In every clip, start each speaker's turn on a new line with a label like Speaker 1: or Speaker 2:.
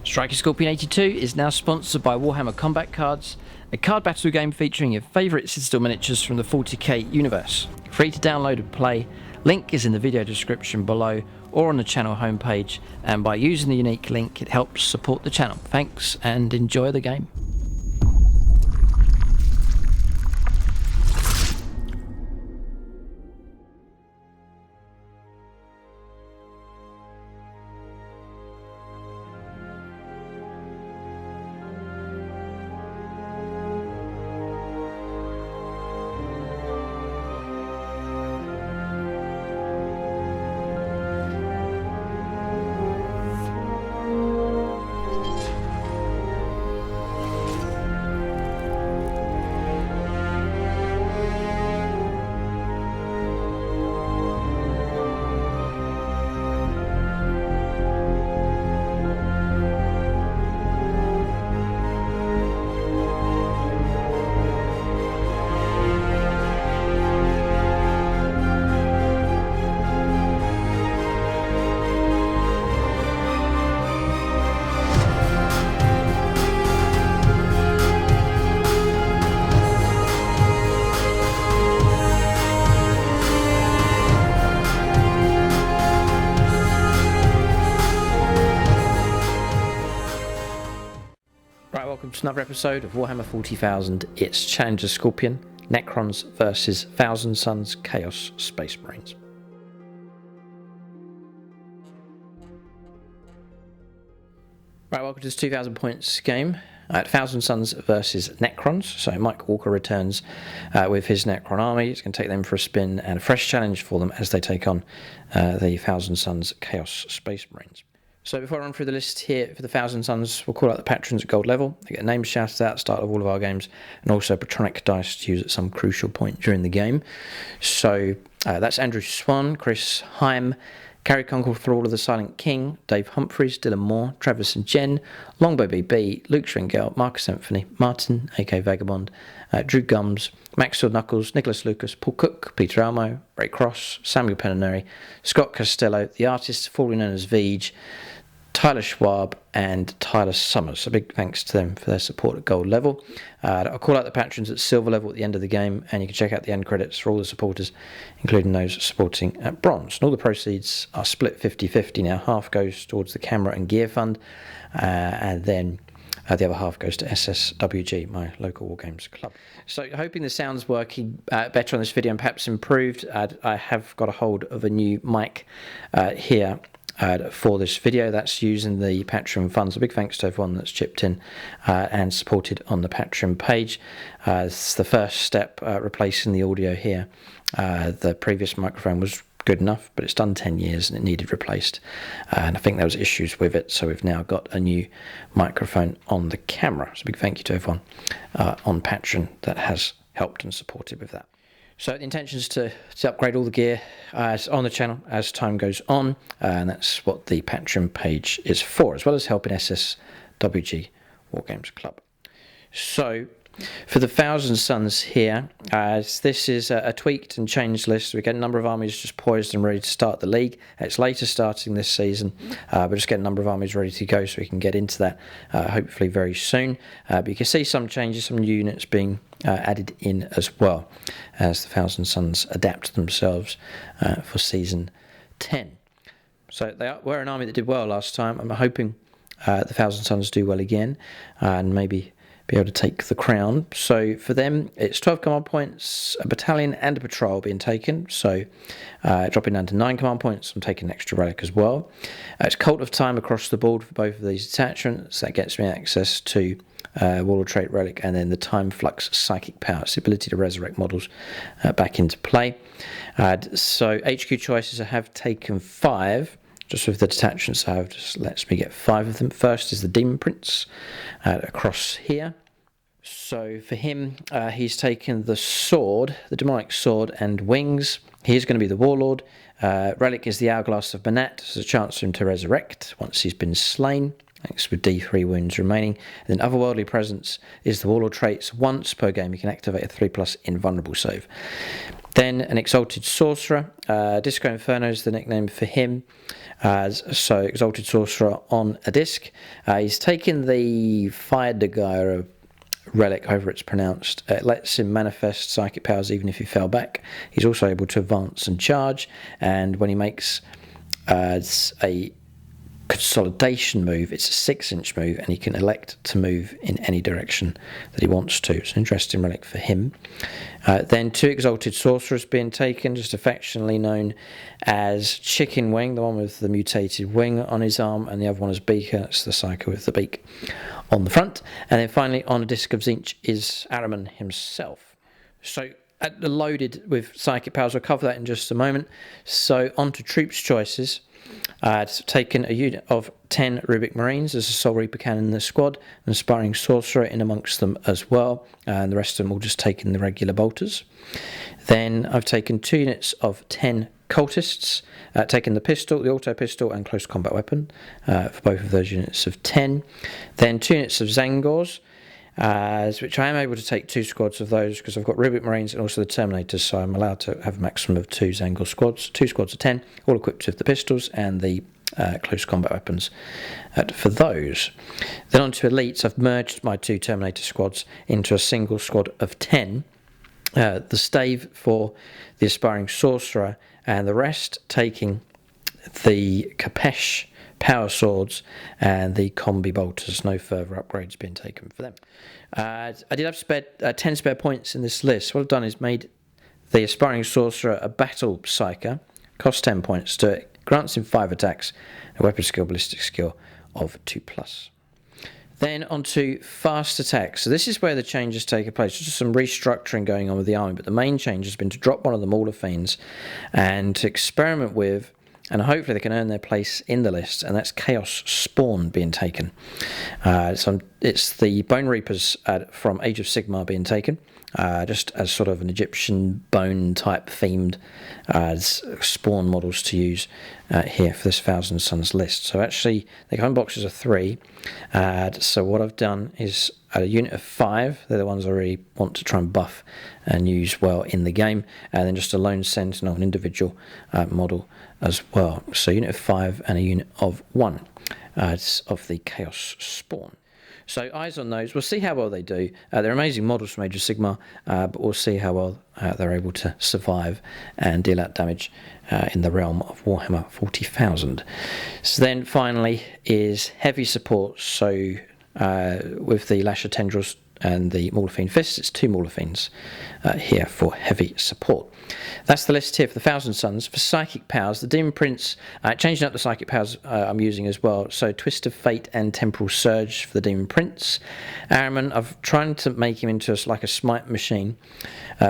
Speaker 1: Striker Scorpion 82 is now sponsored by Warhammer Combat Cards, a card battle game featuring your favourite Citadel miniatures from the 40k universe. Free to download and play, link is in the video description below or on the channel homepage, and by using the unique link it helps support the channel. Thanks and enjoy the game. Right, welcome to another episode of Warhammer 40,000. It's Challenger Scorpion, Necrons versus Thousand Suns Chaos Space Marines. Right, welcome to this 2000 points game at Thousand Suns versus Necrons. So Mike Walker returns with his Necron army. It's going to take them for a spin and a fresh challenge for them as they take on the Thousand Suns Chaos Space Marines. So before I run through the list here for the Thousand Suns, we'll call out the patrons at gold level. They get names shouted out at the start of all of our games, and also Patronic dice to use at some crucial point during the game. So that's Andrew Swan, Chris Heim, Carrie Conkle, Thrall of the Silent King, Dave Humphreys, Dylan Moore, Travis and Jen, Longbow BB, Luke Schwingel, Marcus Symphony, Martin, AK Vagabond, Drew Gums, Maxfield Knuckles, Nicholas Lucas, Paul Cook, Peter Almo, Ray Cross, Samuel Penaneri, Scott Costello, the artist formerly known as Veej, Tyler Schwab and Tyler Summers. So big thanks to them for their support at gold level. I'll call out the patrons at silver level at the end of the game, and you can check out the end credits for all the supporters, including those supporting at bronze. And all the proceeds are split 50-50 now. Half goes towards the camera and gear fund, and then the other half goes to SSWG, my local War Games club. So hoping the sound's working better on this video and perhaps improved. I have got a hold of a new mic here for this video. That's using the Patreon funds. A big thanks to everyone that's chipped in and supported on the Patreon page. It's the first step, replacing the audio here. The previous microphone was good enough, but it's done 10 years and it needed replaced, and I think there was issues with it, so we've now got a new microphone on the camera. So a big thank you to everyone on Patreon that has helped and supported with that. So the intention is to upgrade all the gear on the channel as time goes on, and that's what the Patreon page is for, as well as helping SSWG War Games Club. So for the Thousand Suns here, this is a tweaked and changed list. We get a number of armies just poised and ready to start the league. It's later starting this season, but just get a number of armies ready to go so we can get into that hopefully very soon. But you can see some changes, some new units being added in as well as the Thousand Suns adapt themselves for season 10. So they were an army that did well last time. I'm hoping the Thousand Suns do well again and maybe be able to take the crown. So for them, it's 12 command points, a battalion and a patrol being taken. So dropping down to 9 command points. I'm taking an extra relic as well. It's Cult of Time across the board for both of these detachments. That gets me access to Wall of Trait relic, and then the Time Flux Psychic Power. It's the ability to resurrect models back into play. So HQ choices, I have taken 5. Just with the detachments I have, just lets me get 5 of them. First is the Demon Prince across here. So for him, he's taken the sword, the Demonic Sword and Wings. He's going to be the Warlord. Relic is the Hourglass of Banat. There's a chance for him to resurrect once he's been slain. thanks with D3 wounds remaining. And then Otherworldly Presence is the Warlord traits. Once per game you can activate a 3+ invulnerable save. Then an Exalted Sorcerer. Disco Inferno is the nickname for him. So Exalted Sorcerer on a disc. He's taken the Fire Dagger relic, however it's pronounced. It lets him manifest psychic powers even if he fell back. He's also able to advance and charge, and when he makes a consolidation move, it's a 6-inch move, and he can elect to move in any direction that he wants to. It's an interesting relic for him. Then 2 Exalted Sorcerers being taken, just affectionately known as Chicken Wing, the one with the mutated wing on his arm, and the other one is Beaker. That's the Psycho with the beak on the front. And then finally on a disc of Tzeentch is Ahriman himself. So loaded with psychic powers. I'll cover that in just a moment. So on to troops choices. It's taken a unit of 10 Rubic Marines as a Soul Reaper cannon in the squad, an Aspiring Sorcerer in amongst them as well, and the rest of them will just take in the regular bolters. Then I've taken 2 units of 10 Cultists, taken the pistol, the auto pistol and close combat weapon for both of those units of 10. Then 2 units of Zangors, which I am able to take 2 squads of those because I've got Rubic Marines and also the Terminators, so I'm allowed to have a maximum of 2 Zangor squads, 2 squads of 10, all equipped with the pistols and the close combat weapons for those. Then on to Elites, I've merged my 2 Terminator squads into a single squad of 10. The stave for the Aspiring Sorcerer, and the rest taking the Kapesh Power Swords and the Combi Bolters. No further upgrades being taken for them. I did have 10 spare points in this list. What I've done is made the Aspiring Sorcerer a Battle Psyker. Costs 10 points to it. Grants him 5 attacks, a weapon skill, ballistic skill of 2+. Then on to fast attacks. So this is where the changes take place. Just some restructuring going on with the army, but the main change has been to drop one of the Mauler Fiends and to experiment with, and hopefully they can earn their place in the list, and that's Chaos Spawn being taken. So it's the Bone Reapers from Age of Sigmar being taken, just as sort of an Egyptian bone type themed spawn models to use here for this Thousand Sons list. So actually they come in boxes of 3. So what I've done is a unit of 5. They're the ones I really want to try and buff and use well in the game, and then just a lone sentinel, an individual model as well. So unit of 5 and a unit of 1 of the Chaos Spawn. So eyes on those. We'll see how well they do. They're amazing models from Age of Sigmar, but we'll see how well they're able to survive and deal out damage in the realm of Warhammer 40,000. So then finally is heavy support. So with the Lasher Tendrils and the Mauler Fiend Fists, it's 2 Mauler Fiends here for heavy support. That's the list here for the Thousand Sons. For Psychic Powers, the Demon Prince, changing up the Psychic Powers I'm using as well. So Twist of Fate and Temporal Surge for the Demon Prince. Ahriman, I've tried to make him into like a smite machine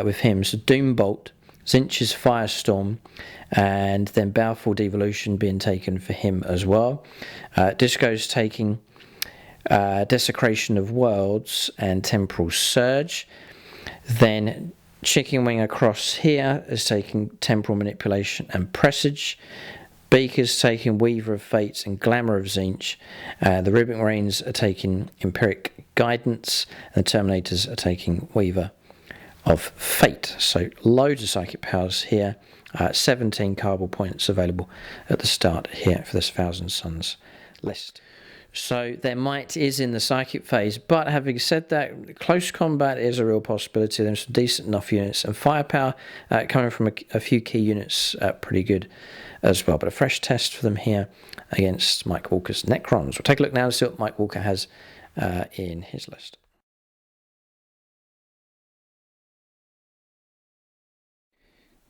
Speaker 1: with him. So Doom Bolt, Tzeentch's Firestorm, and then Baleful Devolution being taken for him as well. Disco's taking Desecration of Worlds and Temporal Surge. Then Chicken Wing across here is taking Temporal Manipulation and Presage. Beaker's taking Weaver of Fates and Glamour of Tzeentch. The Rubic Marines are taking Empiric Guidance, and the Terminators are taking Weaver of Fate. So loads of psychic powers here. 17 cardboard points available at the start here for this Thousand Sons list. So their might is in the psychic phase, but having said that, close combat is a real possibility. There's some decent enough units, and firepower coming from a few key units, pretty good as well. But a fresh test for them here against Mike Walker's Necrons. We'll take a look now to see what Mike Walker has in his list.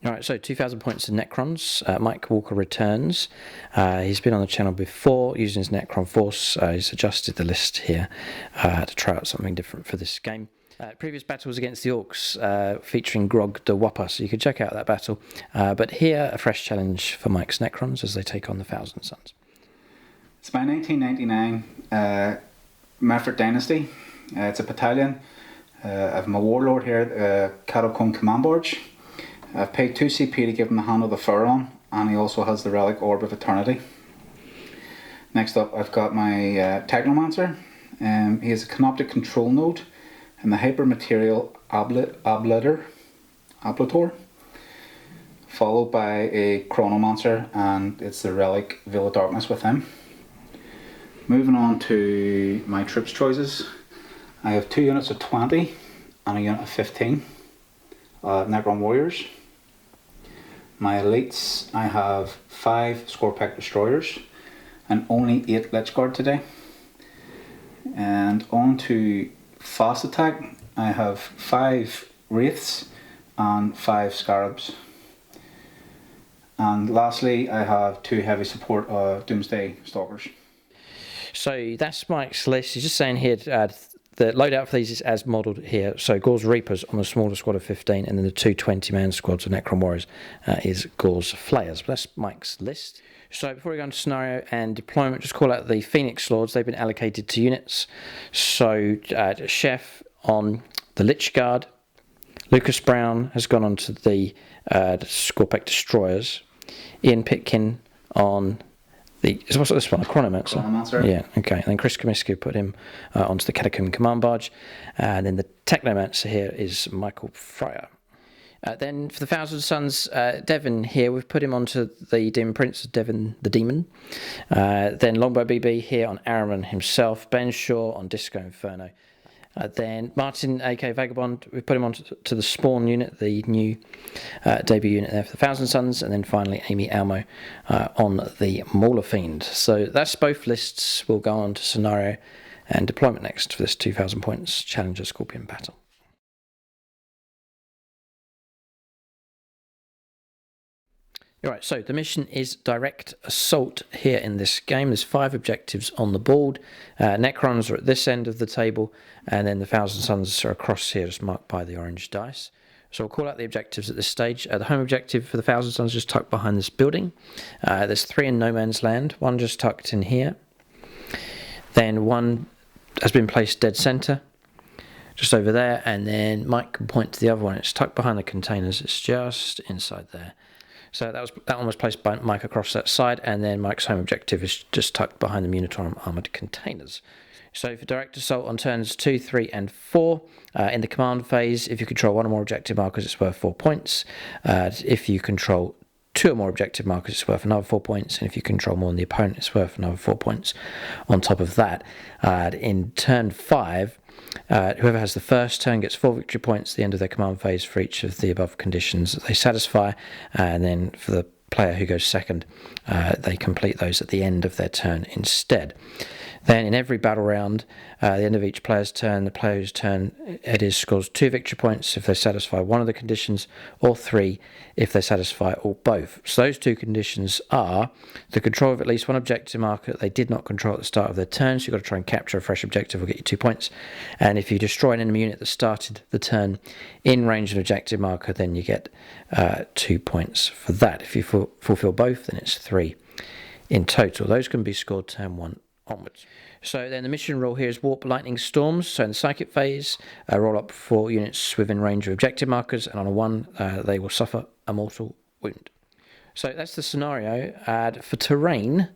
Speaker 1: Alright, so 2,000 points in Necrons. Mike Walker returns. He's been on the channel before using his Necron Force. He's adjusted the list here to try out something different for this game. Previous battles against the Orcs featuring Grog the Whopper, so you can check out that battle. But here, a fresh challenge for Mike's Necrons as they take on the Thousand Sons.
Speaker 2: It's my 1999 Maverick Dynasty. It's a battalion. I have my Warlord here, Catacomb Command Barge. I've paid 2 CP to give him the Hand of the Pharaon, and he also has the Relic Orb of Eternity. Next up, I've got my Technomancer. He has a Canoptic Control Node and the Hypermaterial Ablator, followed by a Chronomancer, and it's the Relic Veil of Darkness with him. Moving on to my troops choices, I have 2 units of 20 and a unit of 15 Necron Warriors. My elites, I have 5 Scorpec Destroyers and only 8 Lich Guard today. And on to fast attack, I have 5 Wraiths and 5 Scarabs. And lastly, I have 2 heavy support Doomsday Stalkers.
Speaker 1: So that's Mike's list. He's just saying here the loadout for these is as modelled here. So Gaul's Reapers on the smaller squad of 15, and then the 2 20-man squads of Necron Warriors is Gaul's Flayers. But that's Mike's list. So before we go into scenario and deployment, just call out the Phoenix Lords. They've been allocated to units. So Chef on the Lich Guard. Lucas Brown has gone on to the Scorpec Destroyers. Ian Pitkin on what's this one? A Chronomancer? Yeah, okay. And then Chris Comiskey put him onto the Catacomb Command Barge. And then the Technomancer here is Michael Fryer. Then for the Thousand Sons, Devon here, we've put him onto the Demon Prince, Devon the Demon. Then Longbow BB here on Araman himself. Ben Shaw on Disco Inferno. Then Martin, aka Vagabond, we put him on to the Spawn unit, the new debut unit there for the Thousand Sons, and then finally Amy Almo on the Mauler Fiend. So that's both lists. We'll go on to scenario and deployment next for this 2,000 points Challenger Scorpion battle. Alright, so the mission is direct assault here in this game. There's 5 objectives on the board. Necrons are at this end of the table, and then the Thousand Sons are across here, just marked by the orange dice. So we'll call out the objectives at this stage. The home objective for the Thousand Sons is just tucked behind this building. There's 3 in no man's land, 1 just tucked in here. Then 1 has been placed dead centre, just over there, and then Mike can point to the other one. It's tucked behind the containers, it's just inside there. So that one was placed by Mike across that side, and then Mike's home objective is just tucked behind the Munitorum armoured containers. So for direct assault on turns 2, 3 and 4, in the command phase, if you control 1 or more objective markers, it's worth 4 points. If you control 2 or more objective markers, it's worth another 4 points, and if you control more than the opponent, it's worth another 4 points on top of that. In turn 5, whoever has the first turn gets 4 victory points at the end of their command phase for each of the above conditions that they satisfy, and then for the player who goes second, they complete those at the end of their turn instead. Then in every battle round, at the end of each player's turn, the player whose turn it is scores 2 victory points if they satisfy one of the conditions, or 3 if they satisfy or both. So those 2 conditions are the control of at least 1 objective marker that they did not control at the start of their turn, so you've got to try and capture a fresh objective, will get you 2 points. And if you destroy an enemy unit that started the turn in range of an objective marker, then you get 2 points for that. If you fulfill both, then it's 3 in total. Those can be scored turn 1 onwards. So then the mission rule here is Warp Lightning Storms. So in the psychic phase, roll up 4 units within range of objective markers, and on a 1 they will suffer a mortal wound. So that's the scenario. For terrain,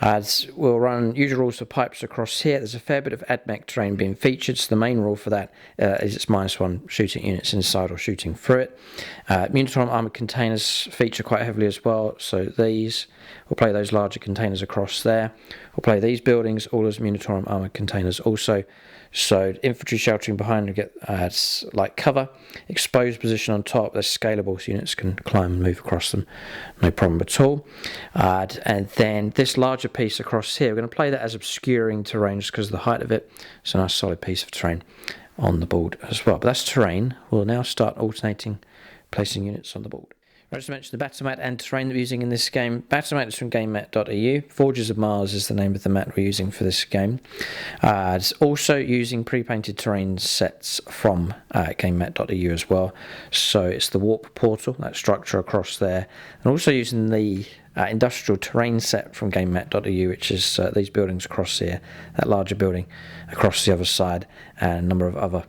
Speaker 1: we'll run usual rules for pipes across here. There's a fair bit of AdMech terrain being featured, so the main rule for that is it's -1 shooting units inside or shooting through it. Munitorum armoured containers feature quite heavily as well, so we'll play those larger containers across there. We'll play these buildings all as Munitorum armoured containers also. So infantry sheltering behind will get light cover. Exposed position on top, they're scalable, so units can climb and move across them, no problem at all. And then this larger piece across here, we're going to play that as obscuring terrain just because of the height of it. It's a nice solid piece of terrain on the board as well. But that's terrain. We'll now start alternating, placing units on the board. I just mentioned the battle mat and terrain that we're using in this game. Battle mat is from GameMat.eu. Forges of Mars is the name of the mat we're using for this game. It's also using pre-painted terrain sets from GameMat.eu as well. So it's the Warp Portal, that structure across there. And also using the industrial terrain set from GameMat.eu, which is these buildings across here, that larger building across the other side, and a number of other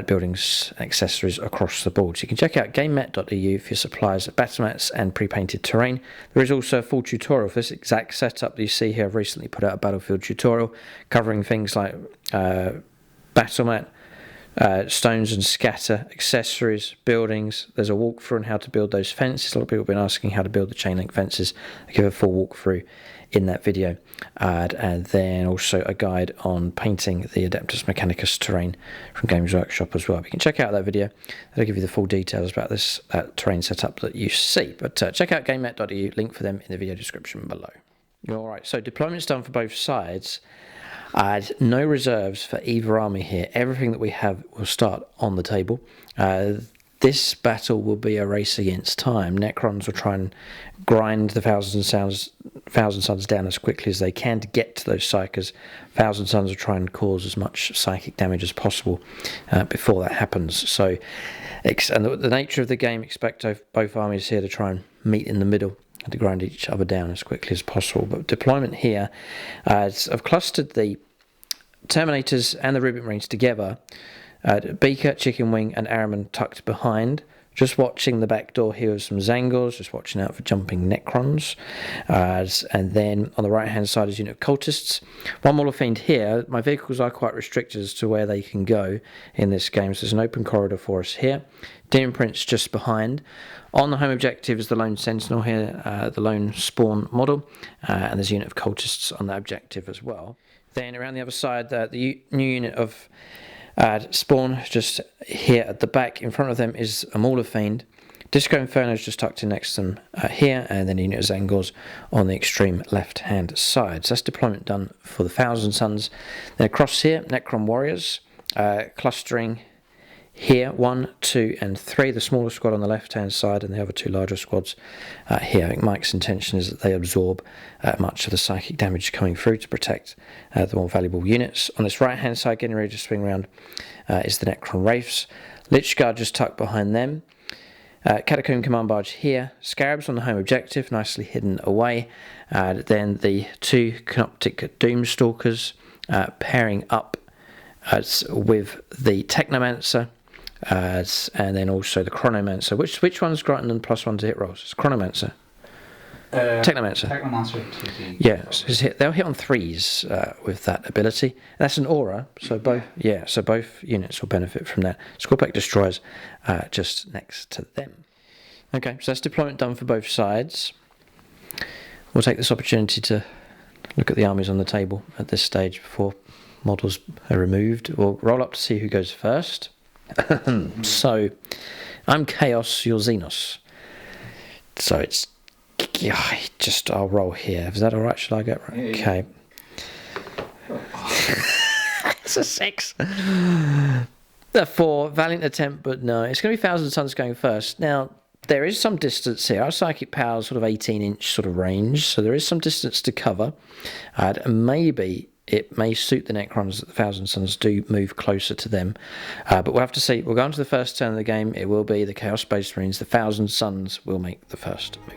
Speaker 1: buildings, accessories across the board. So you can check out gamemet.eu for your supplies of battle mats and pre-painted terrain. There is also a full tutorial for this exact setup that you see here. I've recently put out a battlefield tutorial covering things like battle mat, stones and scatter, accessories, buildings. There's a walkthrough on how to build those fences. A lot of people have been asking how to build the chain link fences. I give a full walkthrough in that video, and then also a guide on painting the Adeptus Mechanicus terrain from Games Workshop as well. But you can check out that video. That'll give you the full details about this terrain setup that you see. But check out gamemet.eu, link for them in the video description below. Alright, so deployment's done for both sides. No reserves for either army here. Everything that we have will start on the table. This battle will be a race against time. Necrons will try and grind the Thousand Suns down as quickly as they can to get to those psychers. Thousand Suns will try and cause as much psychic damage as possible before that happens. So, and the nature of the game, expect both armies here to try and meet in the middle and to grind each other down as quickly as possible. But deployment here, I've clustered the Terminators and the Rubik Marines together. Beaker, Chicken Wing and Araman tucked behind. Just watching the back door here with some Zangors, just watching out for jumping Necrons. And then on the right hand side is a unit of Cultists. One Mauler Fiend here. My vehicles are quite restricted as to where they can go in this game, so there's an open corridor for us here. Demon Prince just behind. On the home objective is the Lone Sentinel here, the Lone Spawn model, and there's a unit of Cultists on that objective as well. Then around the other side, the new unit of Spawn just here at the back. In front of them is a Mauler Fiend. Disco Inferno is just tucked in next to them here, and then a unit of Zangors on the extreme left hand side. So that's deployment done for the Thousand Suns. Then across here, Necron Warriors clustering here, 1, 2 and 3, the smaller squad on the left hand side and the other two larger squads here. I think Mike's intention is that they absorb much of the psychic damage coming through to protect the more valuable units. On this right hand side, getting ready to swing around, is the Necron Wraiths. Lich Guard just tucked behind them. Catacomb Command Barge here. Scarabs on the home objective, nicely hidden away. Then the two Canoptic Doomstalkers pairing up with the Technomancer. And then also the Chronomancer. Which one's granting them +1 to hit rolls? It's Chronomancer. Technomancer.
Speaker 2: Technomancer.
Speaker 1: Yeah, so they'll hit on 3s with that ability. That's an aura, so both units will benefit from that. Scorpack Destroyers just next to them. Okay, so that's deployment done for both sides. We'll take this opportunity to look at the armies on the table at this stage before models are removed. We'll roll up to see who goes first. So, I'm Chaos, you're Xenos. So it's I'll roll here. Is that alright? Shall I go? Right? Okay. It's a 6. A 4. Valiant attempt, but no. It's going to be Thousand Suns going first. Now, there is some distance here. Our psychic power is sort of 18-inch sort of range, so there is some distance to cover. And maybe it may suit the Necrons that the Thousand Suns do move closer to them. But we'll have to see. We'll go on to the first turn of the game. It will be the Chaos Space Marines. The Thousand Suns will make the first move.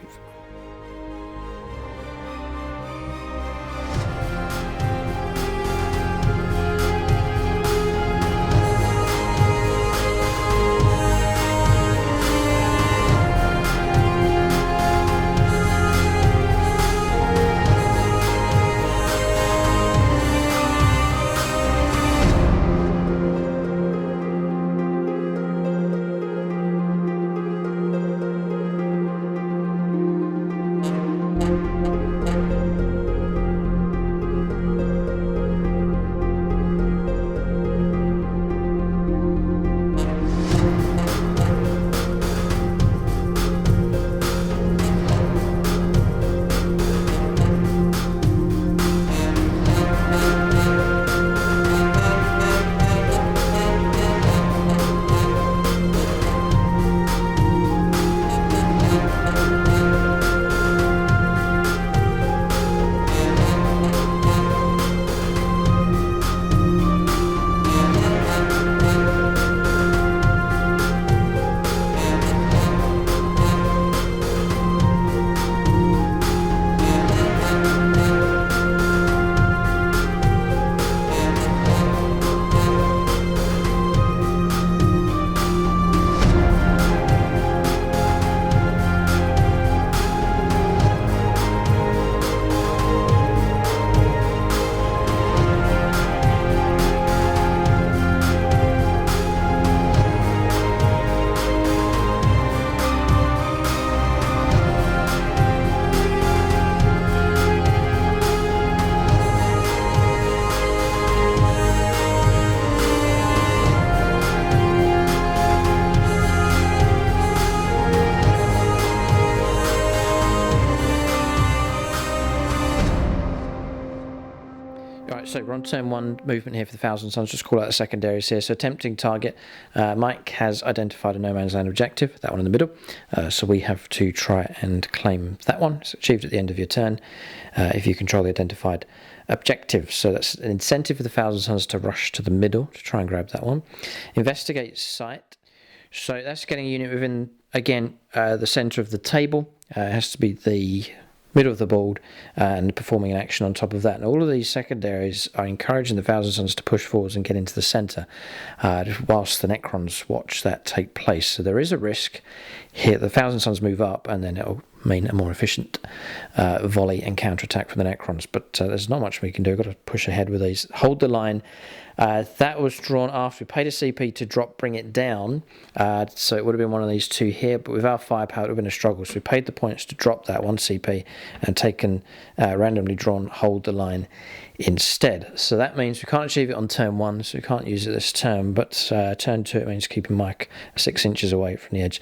Speaker 1: Right, so we're on turn 1, movement here for the Thousand Suns. Just call out the secondaries here. So tempting target, Mike has identified a no man's land objective, that one in the middle. So we have to try and claim that one. It's achieved at the end of your turn if you control the identified objective. So that's an incentive for the Thousand Suns to rush to the middle to try and grab that one. Investigate site. So that's getting a unit within, again, the centre of the table. It has to be the middle of the board and performing an action on top of that. And all of these secondaries are encouraging the Thousand Suns to push forwards and get into the centre whilst the Necrons watch that take place. So there is a risk here. The Thousand Suns move up and then it'll mean a more efficient volley and counterattack from the Necrons. But there's not much we can do. We've got to push ahead with these. Hold the line. That was drawn after we paid a CP to bring it down. So it would have been one of these two here, but with our firepower it would have been a struggle. So we paid the points to drop that one CP and taken randomly drawn hold the line instead. So that means we can't achieve it on turn 1, so we can't use it this turn, but turn 2 it means keeping Mike 6 inches away from the edge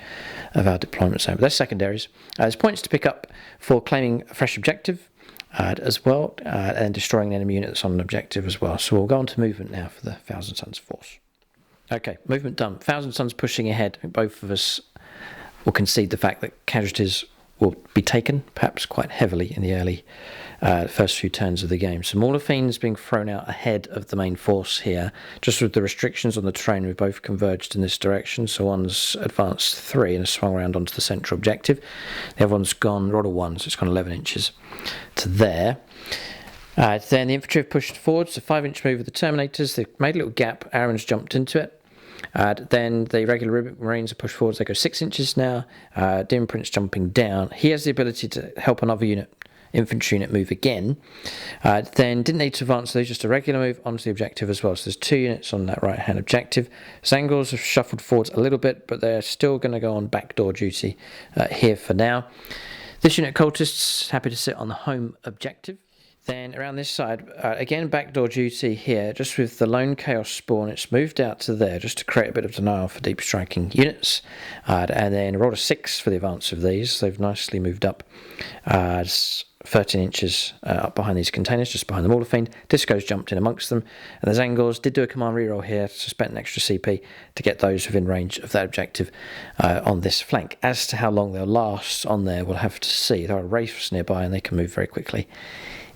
Speaker 1: of our deployment zone. But there's secondaries. There's points to pick up for claiming a fresh objective as well, and destroying an enemy unit that's on an objective as well. So we'll go on to movement now for the Thousand Suns force. Okay, movement done. Thousand Suns pushing ahead. I think both of us will concede the fact that casualties will be taken, perhaps quite heavily, in the early first few turns of the game. So Mauler Fiends being thrown out ahead of the main force here. Just with the restrictions on the terrain, we've both converged in this direction. So one's advanced 3 and has swung around onto the central objective. The other one's gone, Rodder 1, so it's gone 11 inches to there. Then the infantry have pushed forward, so 5-inch move of the Terminators. They've made a little gap. Aaron's jumped into it. Then the regular Marines are pushed forwards. They go 6 inches now. Dim Prince jumping down. He has the ability to help another unit, infantry unit, move again. Then didn't need to advance those, just a regular move onto the objective as well. So there's 2 units on that right hand objective. Zangors have shuffled forwards a little bit, but they're still going to go on backdoor duty here for now. This unit cultists happy to sit on the home objective. Then around this side, again backdoor duty here, just with the lone chaos spawn, it's moved out to there just to create a bit of denial for deep striking units. And then rolled a 6 for the advance of these. They've nicely moved up 13 inches up behind these containers, just behind the Mauler Fiend. Disco's jumped in amongst them. And the Zangors did do a command reroll here, so spent an extra CP to get those within range of that objective on this flank. As to how long they'll last on there, we'll have to see. There are wraiths nearby and they can move very quickly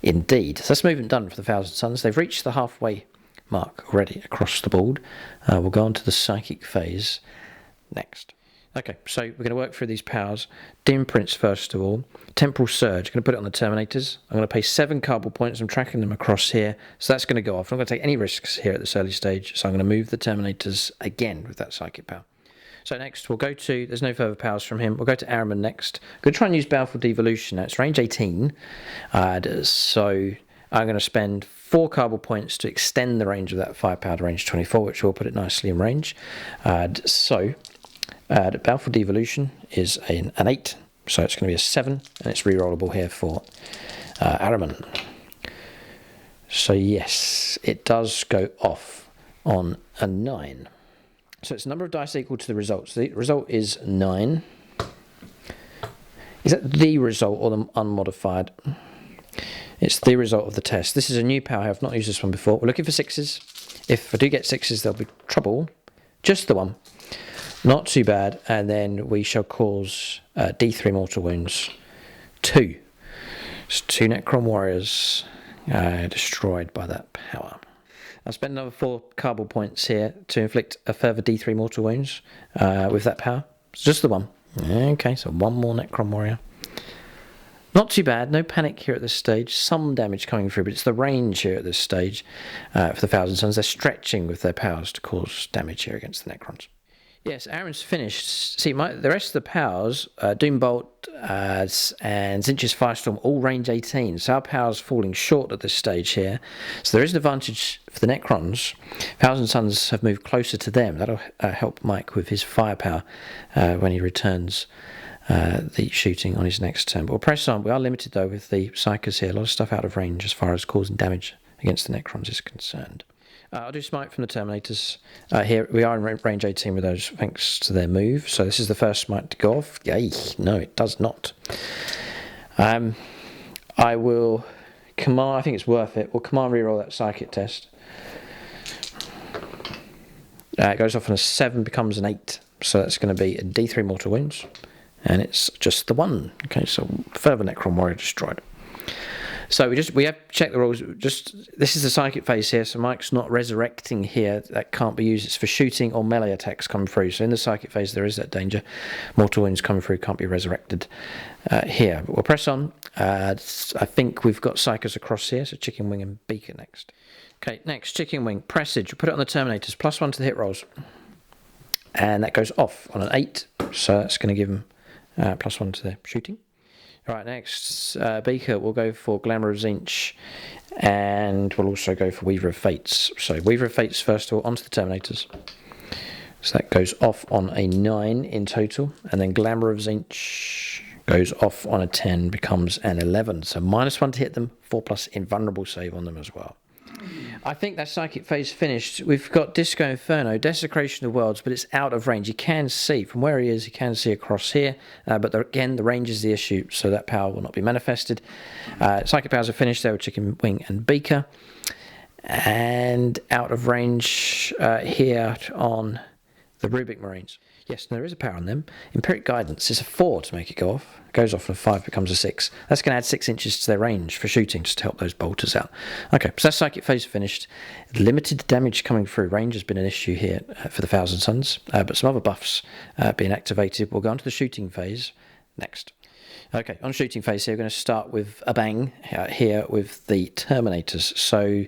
Speaker 1: indeed. So that's movement done for the Thousand Suns. They've reached the halfway mark already across the board. We'll go on to the psychic phase next. Okay, so we're going to work through these powers. Dim Prince first of all. Temporal Surge, going to put it on the Terminators. I'm going to pay 7 cardboard points. I'm tracking them across here. So that's going to go off. I'm not going to take any risks here at this early stage. So I'm going to move the Terminators again with that psychic power. So next we'll go to, there's no further powers from him, we'll go to Araman next. I'm going to try and use Baleful Devolution. Now it's range 18, so I'm going to spend 4 cardboard points to extend the range of that firepower to range 24, which will put it nicely in range. The Baleful Devolution is an 8, so it's going to be a 7, and it's rerollable here for Araman. So yes, it does go off on a 9. So it's a number of dice equal to the result. So the result is 9. Is that the result or the unmodified? It's the result of the test. This is a new power. I've not used this one before. We're looking for 6s. If I do get 6s, there'll be trouble. Just the 1. Not too bad. And then we shall cause D3 mortal wounds. 2. It's 2 Necron warriors destroyed by that power. I'll spend another 4 cardboard points here to inflict a further D3 mortal wounds with that power. It's just the 1. Okay, so 1 more Necron warrior. Not too bad, no panic here at this stage. Some damage coming through, but it's the range here at this stage for the Thousand Suns. They're stretching with their powers to cause damage here against the Necrons. Yes, Aaron's finished. See, the rest of the powers, Doombolt and Zinch's Firestorm, all range 18. So our power's falling short at this stage here. So there is an advantage for the Necrons. Thousand Suns have moved closer to them. That'll help Mike with his firepower when he returns the shooting on his next turn. But we'll press on. We are limited, though, with the Psychers here. A lot of stuff out of range as far as causing damage against the Necrons is concerned. I'll do Smite from the Terminators. Here we are in range 18 with those, thanks to their move. So this is the first Smite to go off. Yay! No, it does not. I will Command, I think it's worth it. We'll command reroll that psychic test. It goes off on a 7, becomes an 8. So that's going to be a D3 mortal wounds. And it's just the 1. Okay, so further Necron Warrior destroyed. So we have checked the rules. This is the psychic phase here, so Mike's not resurrecting here. That can't be used. It's for shooting or melee attacks coming through. So in the psychic phase there is that danger. Mortal wounds coming through can't be resurrected here. But we'll press on. I think we've got psychos across here, so Chicken Wing and Beaker next. Okay, next Chicken Wing, Presage. We'll put it on the Terminators, +1 to the hit rolls. And that goes off on an 8, so that's going to give them +1 to their shooting. Right, next, Beaker will go for Glamour of Zinch, and we'll also go for Weaver of Fates. So Weaver of Fates first of all onto the Terminators. So that goes off on a 9 in total, and then Glamour of Zinch goes off on a 10, becomes an 11. So -1 to hit them, 4+ invulnerable save on them as well. I think that psychic phase finished. We've got Disco Inferno, Desecration of Worlds, but it's out of range. You can see from where he is, you can see across here, but again, the range is the issue, so that power will not be manifested. Psychic powers are finished there with Chicken Wing and Beaker, and out of range here on the Rubik Marines. Yes, there is a power on them. Empiric Guidance is a 4 to make it go off. It goes off on a 5, becomes a 6. That's going to add 6 inches to their range for shooting, just to help those bolters out. Okay, so that's psychic phase finished. Limited damage coming through. Range has been an issue here for the Thousand Suns, but some other buffs being activated. We'll go on to the shooting phase next. Okay, on shooting phase here, we're going to start with a bang here with the Terminators. So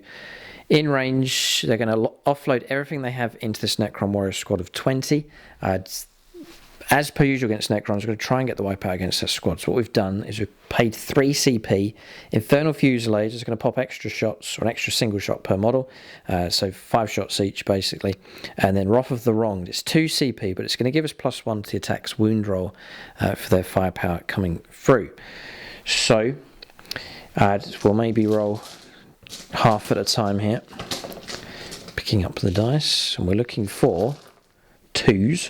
Speaker 1: in range, they're going to offload everything they have into this Necron Warrior squad of 20. As per usual against Necrons, we're going to try and get the wipeout against that squad. So what we've done is we've paid 3 CP. Infernal Fusillade is going to pop extra shots, or an extra single shot per model. So 5 shots each, basically. And then Wrath of the Wronged, it's 2 CP, but it's going to give us +1 to the attack's wound roll for their firepower coming through. So we'll maybe roll half at a time here, picking up the dice, and we're looking for 2s,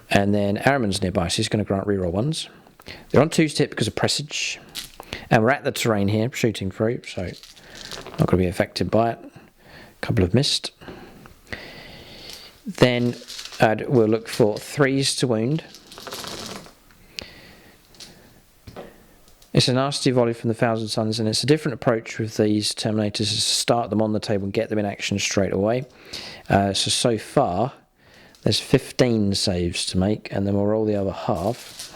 Speaker 1: and then Araman's nearby, so he's going to grant reroll 1s. They're on 2s tip because of Presage, and we're at the terrain here, shooting through, so not going to be affected by it. A couple of missed. Then we'll look for 3s to wound. It's a nasty volley from the Thousand Suns, and it's a different approach with these Terminators, is to start them on the table and get them in action straight away. So far, there's 15 saves to make, and then we'll roll the other half.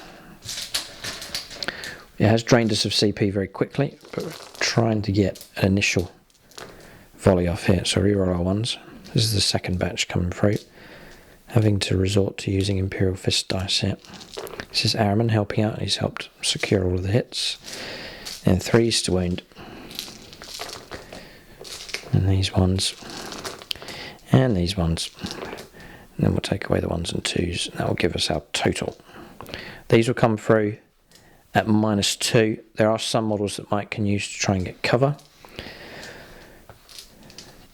Speaker 1: It has drained us of CP very quickly, but we're trying to get an initial volley off here. So reroll our 1s. This is the second batch coming through. Having to resort to using Imperial Fist dice here. This is Araman helping out. He's helped secure all of the hits. And 3s to wound. And these ones. And these ones. And then we'll take away the 1s and 2s. And that will give us our total. These will come through at -2. There are some models that Mike can use to try and get cover.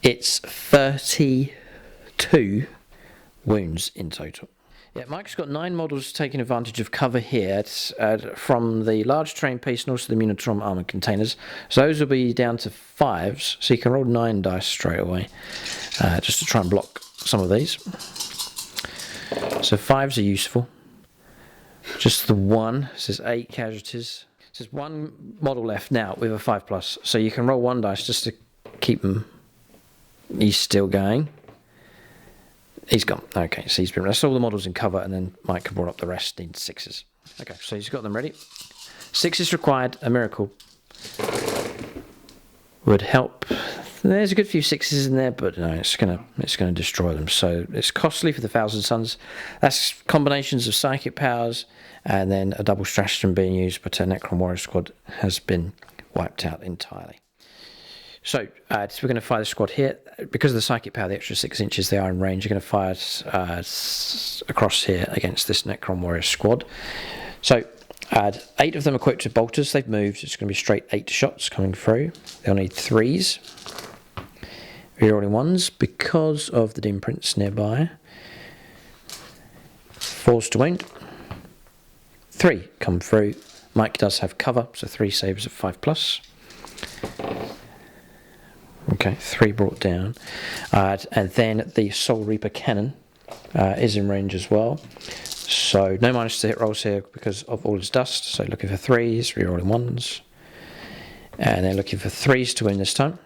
Speaker 1: It's 32 wounds in total. Yeah, Mike's got 9 models taking advantage of cover here from the large terrain piece and also the Munitron armor containers. So those will be down to 5s, so you can roll 9 dice straight away just to try and block some of these. So 5s are useful. Just the 1, it says 8 casualties. It says 1 model left now with a 5+, so you can roll 1 dice just to keep them. He's still going. He's gone. Okay, so he's been. That's all the models in cover, and then Mike can brought up the rest in 6s. Okay, so he's got them ready. 6s required. A miracle would help. There's a good few 6s in there, but no, it's gonna destroy them. So it's costly for the Thousand Suns. That's combinations of psychic powers, and then a double stratagem being used, but a Necron Warrior squad has been wiped out entirely. So we're going to fire the squad here. Because of the psychic power, the extra 6 inches they are in range, you're going to fire across here against this Necron Warrior squad. So 8 of them equipped with bolters. They've moved. It's going to be straight 8 shots coming through. They'll need 3s. Rerolling 1s because of the Dim Prince nearby. 4s to wound. 3 come through. Mike does have cover, so 3 sabres of 5+. Okay, 3 brought down. And then the Soul Reaper cannon is in range as well. So no minus to hit rolls here because of all his dust. So looking for 3s, rerolling 1s. And then looking for 3s to win this time.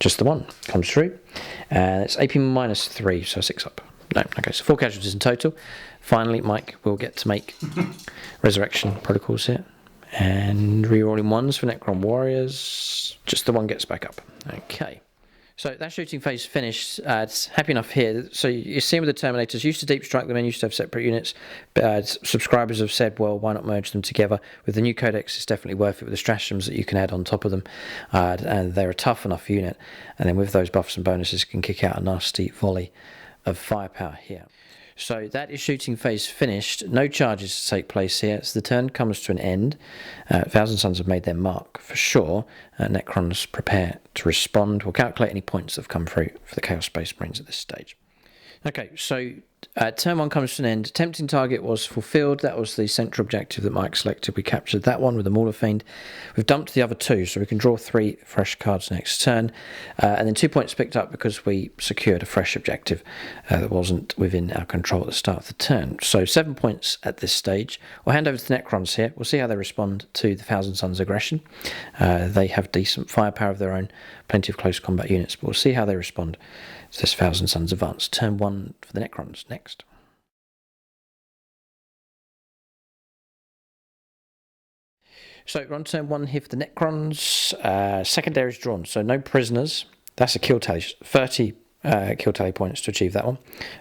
Speaker 1: Just the 1 comes through. And it's AP -3, so 6 up. No, okay, so 4 casualties in total. Finally, Mike will get to make Resurrection Protocols here. And rerolling 1s for Necron Warriors. Just the 1 gets back up. Okay. So that shooting phase finished. It's happy enough here. So you see with the Terminators, used to deep strike them and used to have separate units. But subscribers have said, well, why not merge them together? With the new codex, it's definitely worth it with the stratagems that you can add on top of them. And they're a tough enough unit. And then with those buffs and bonuses, can kick out a nasty volley of firepower here. So that is shooting phase finished. No charges to take place here. So the turn comes to an end. Thousand Suns have made their mark for sure. Necrons prepare to respond. We'll calculate any points that have come through for the Chaos Space Marines at this stage. Okay, so turn 1 comes to an end. Tempting target was fulfilled. That was the central objective that Mike selected. We captured that one with the Mauler Fiend. We've dumped the other 2, so we can draw 3 fresh cards next turn. And then 2 points picked up because we secured a fresh objective that wasn't within our control at the start of the turn. So 7 points at this stage. We'll hand over to the Necrons here. We'll see how they respond to the Thousand Suns aggression. They have decent firepower of their own, plenty of close combat units, but we'll see how they respond to this Thousand Suns advance. Turn 1 for the Necrons next. So we're on turn 1 here for the Necrons. Secondary is drawn, so no prisoners. That's a kill tally. 30 kill tally points to achieve that one.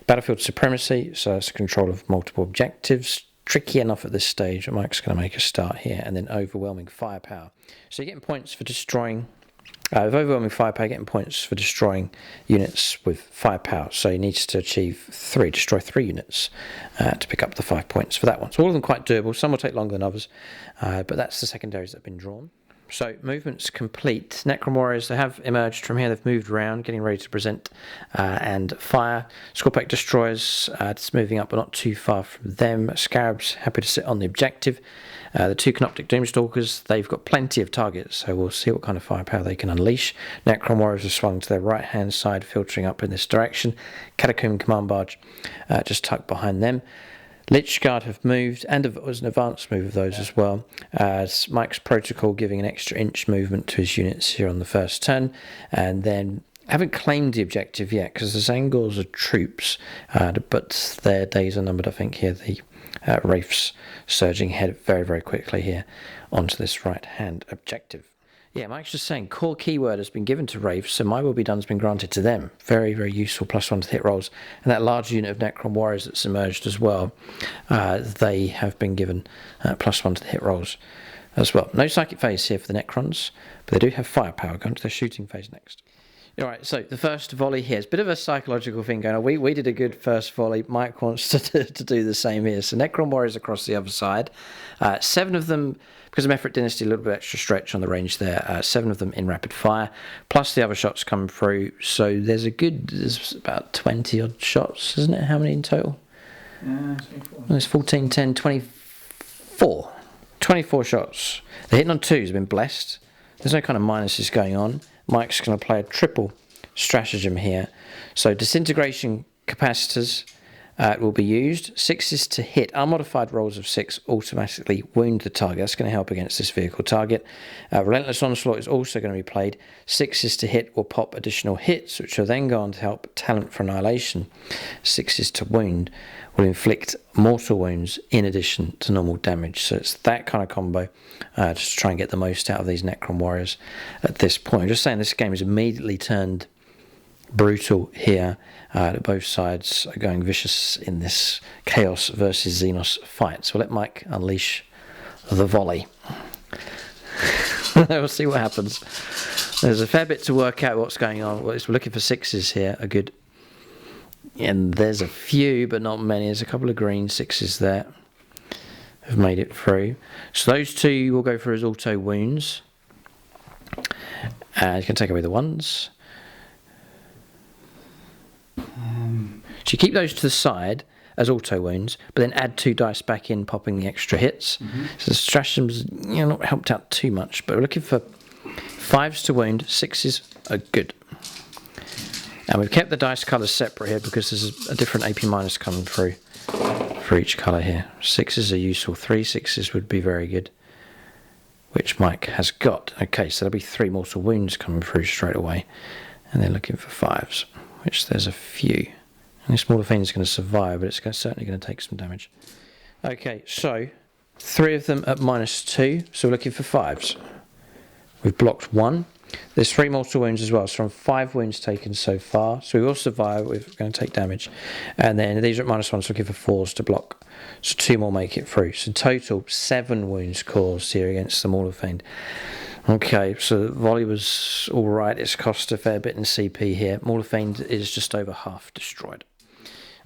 Speaker 1: Battlefield supremacy, so it's control of multiple objectives. Tricky enough at this stage. Mike's going to make a start here, and then overwhelming firepower. So you're getting points for destroying. With overwhelming firepower, getting points for destroying units with firepower. So he needs to achieve 3, destroy 3 units to pick up the 5 points for that one. So all of them quite doable. Some will take longer than others, but that's the secondaries that have been drawn. So movement's complete. Necron Warriors, they have emerged from here. They've moved around, getting ready to present and fire. Scorpec Destroyers, it's moving up, but not too far from them. Scarabs, happy to sit on the objective. The 2 Canoptic Doomstalkers, they've got plenty of targets, so we'll see what kind of firepower they can unleash. Necron Warriors have swung to their right-hand side, filtering up in this direction. Catacomb Command Barge just tucked behind them. Lich Guard have moved, and it was an advanced move of those as well. As Mike's Protocol giving an extra inch movement to his units here on the first turn, and then haven't claimed the objective yet because the Zangors are troops, but their days are numbered, I think, here. The Wraiths surging ahead very, very quickly here onto this right-hand objective. Yeah, Mike's just saying core keyword has been given to Wraiths, so My Will Be Done has been granted to them. Very, very useful +1 to hit rolls. And that large unit of Necron Warriors that's emerged as well, they have been given +1 to the hit rolls as well. No psychic phase here for the Necrons, but they do have firepower. Going to their shooting phase next. All right, so the first volley here is a bit of a psychological thing going on. We did a good first volley. Mike wants to do the same here. So Necron Warriors across the other side. 7 of them, because of Mephrit Dynasty, a little bit extra stretch on the range there. 7 of them in rapid fire, plus the other shots come through. So there's about 20 odd shots, isn't it? How many in total? There's 14, 10, 24. 24 shots. The hitting on 2s have been blessed. There's no kind of minuses going on. Mike's going to play a triple stratagem here. So disintegration capacitors will be used. 6s to hit. Unmodified rolls of 6 automatically wound the target. That's going to help against this vehicle target. Relentless Onslaught is also going to be played. 6s to hit will pop additional hits, which will then go on to help Talent for Annihilation. 6s to wound will inflict mortal wounds in addition to normal damage. So it's that kind of combo just to try and get the most out of these Necron Warriors at this point. I'm just saying this game is immediately turned brutal here. Both sides are going vicious in this Chaos versus Xenos fight. So we'll let Mike unleash the volley. We'll see what happens. There's a fair bit to work out what's going on. We're looking for 6s here, a good... And there's a few, but not many. There's a couple of green 6s there have made it through. So those 2 will go for his auto wounds. You can take away the 1s. So you keep those to the side. as auto wounds, but then add 2 dice back in, popping the extra hits. So the stratagem's not helped out too much, but we're looking for 5s to wound, 6s are good. And we've kept the dice colours separate here because there's a different AP minus coming through for each colour here. 6s are useful, 3 6s would be very good, which Mike has got. Okay, so there'll be 3 mortal wounds coming through straight away. And they're looking for 5s, which there's a few. And this smaller fiend is going to survive, but it's certainly going to take some damage. Okay, so 3 of them at -2, so we're looking for 5s. We've blocked 1. There's 3 mortal wounds as well, so from 5 wounds taken so far. So we will survive, we're going to take damage. And then these are at -1, so looking for 4s to block. So 2 more make it through. So total 7 wounds caused here against the Mauler Fiend. Okay, so volley was alright, it's cost a fair bit in CP here. Mauler Fiend is just over half destroyed.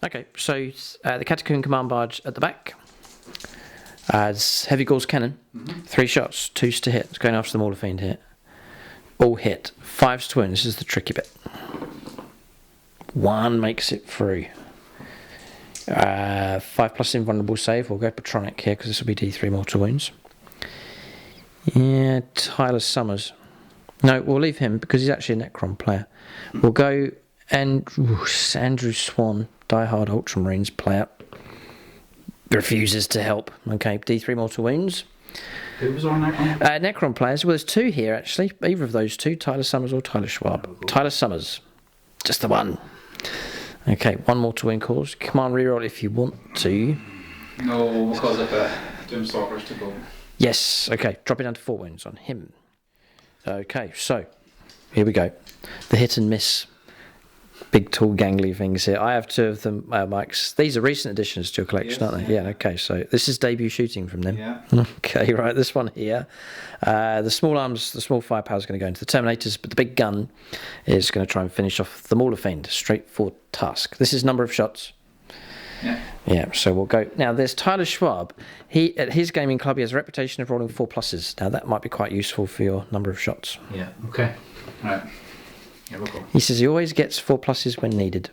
Speaker 1: Okay, so the Catacomb Command Barge at the back. It's Heavy Gauze Cannon, 3 shots, 2s to hit. It's going after the Mauler Fiend here. All hit, 5s to win. This is the tricky bit. 1 makes it through. 5+ invulnerable save. We'll go Patronic here because this will be D3 mortal wounds. Yeah, Tyler Summers. No, we'll leave him because he's actually a Necron player. We'll go Andrew Swan, diehard Ultramarines player. Refuses to help. Okay, D3 mortal wounds.
Speaker 2: Who was on Necron?
Speaker 1: Necron players. Well, there's 2 here actually. Either of those 2, Tyler Summers or Tyler Schwab. Oh, cool. Tyler Summers. Just the one. Okay, 1 mortal wound cause. Command reroll if you want to.
Speaker 2: No, because of Doomstalkers to go.
Speaker 1: Yes, okay, drop it down to 4 wounds on him. Okay, so here we go. The hit and miss. Big, tall, gangly things here. I have 2 of them, Mike's. These are recent additions to your collection, aren't they? Yeah, okay, so this is debut shooting from them.
Speaker 2: Yeah.
Speaker 1: Okay, right, this one here. The small arms, the small firepower is going to go into the Terminators, but the big gun is going to try and finish off the Mauler Fiend. Straightforward task. This is number of shots.
Speaker 2: Yeah.
Speaker 1: Yeah, so we'll go. Now, there's Tyler Schwab. He, at his gaming club, he has a reputation of rolling 4+. Now, that might be quite useful for your number of shots.
Speaker 2: Yeah, okay. Right. Here we go.
Speaker 1: He says he always gets 4+ when needed.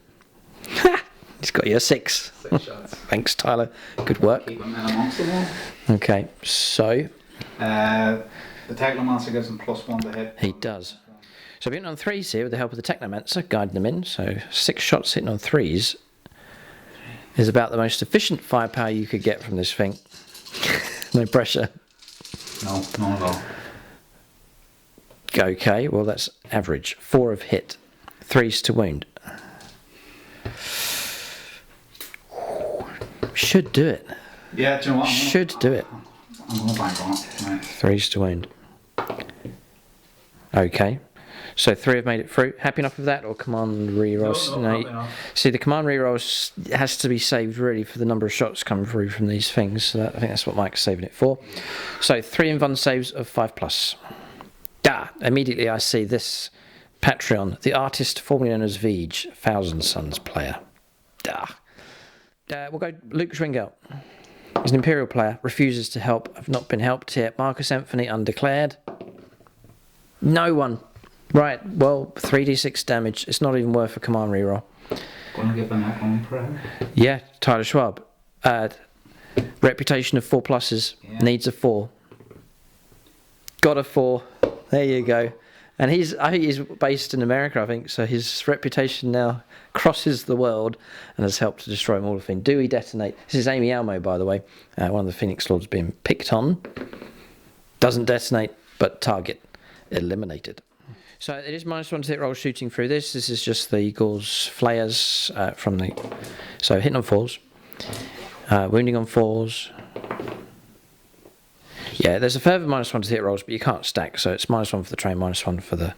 Speaker 1: He's got you a 6.
Speaker 2: 6 shots.
Speaker 1: Thanks, Tyler. Good work.
Speaker 2: Keep him in amongst them all.
Speaker 1: Okay, so...
Speaker 2: the Technomancer gives him +1 to hit.
Speaker 1: He does. So we're hitting on 3s here with the help of the Technomancer, guiding them in. So 6 shots hitting on 3s is about the most efficient firepower you could get from this thing. No pressure.
Speaker 2: No, not at all.
Speaker 1: Okay, well that's average. 4 of hit, 3s to wound. Should do it.
Speaker 2: Yeah, do you know what?
Speaker 1: Should do it.
Speaker 2: I'm going to bank on it. Right.
Speaker 1: 3s to wound. Okay. So 3 have made it through. Happy enough with that, or command reroll?
Speaker 2: No.
Speaker 1: See, the command reroll has to be saved really for the number of shots coming through from these things. So I think that's what Mike's saving it for. So 3 invuln saves of 5+. Immediately I see this Patreon, the artist formerly known as Veej, 1000 Suns player. We'll go Luke Schwingelt. He's an Imperial player, refuses to help. I've not been helped here. Marcus Anthony undeclared. No one. Right, well, 3d6 damage. It's not even worth a command reroll.
Speaker 2: Gonna give him that one prayer.
Speaker 1: Yeah, Tyler Schwab. Reputation of 4+. Yeah. Needs a 4. Got a 4. There you go. And I think he's based in America, I think, so his reputation now crosses the world and has helped to destroy Mauler Fiend. Do we detonate? This is Amy Almo, by the way, one of the Phoenix Lords being picked on. Doesn't detonate, but target eliminated. So it is -1 to hit roll shooting through this. This is just the Gauze Flayers from the... So hitting on 4s. Wounding on 4s. Yeah, there's a further -1 to hit rolls, but you can't stack, so it's -1 for the terrain, -1 for the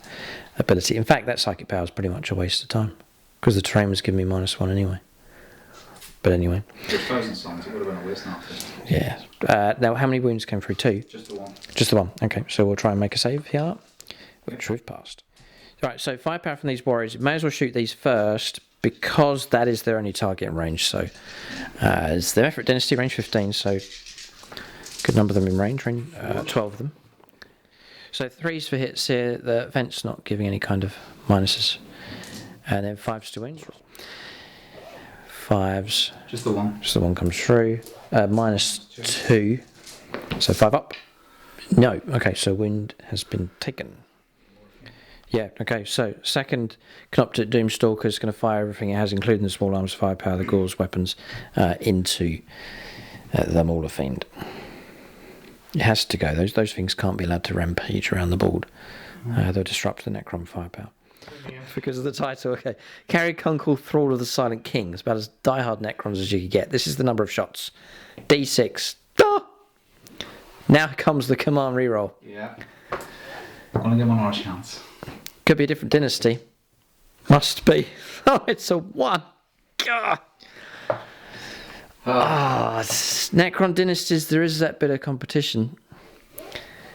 Speaker 1: ability. In fact, that psychic power is pretty much a waste of time, because the terrain was giving me -1 anyway. But anyway.
Speaker 2: With 1000 Suns, it would have been a waste now.
Speaker 1: Yeah. Now, how many wounds came through? 2?
Speaker 2: Just the 1.
Speaker 1: Just the 1. Okay, so we'll try and make a save here, which we've passed. Alright, so firepower from these warriors. You may as well shoot these first, because that is their only target in range. So, it's their effort density, range 15, so... Good number of them in range, 12 of them. So 3s for hits here, the vent's not giving any kind of minuses. And then 5s to win. 5s.
Speaker 2: Just the one.
Speaker 1: Just the one comes through. -2. So 5 up. No. Okay, so wound has been taken. Yeah, okay, so second Canoptic Doomstalker is going to fire everything it has, including the small arms firepower, the Gauls weapons, into the Mauler Fiend. It has to go. Those things can't be allowed to rampage around the board. They'll disrupt the Necron firepower. Because of the title, okay. Carry Kunkel, Thrall of the Silent King. It's about as diehard Necrons as you could get. This is the number of shots. D6. Ah! Now comes the command reroll.
Speaker 2: Yeah. Only give one more chance.
Speaker 1: Could be a different dynasty. Must be. Oh, it's a 1. God. Necron dynasties, there is that bit of competition.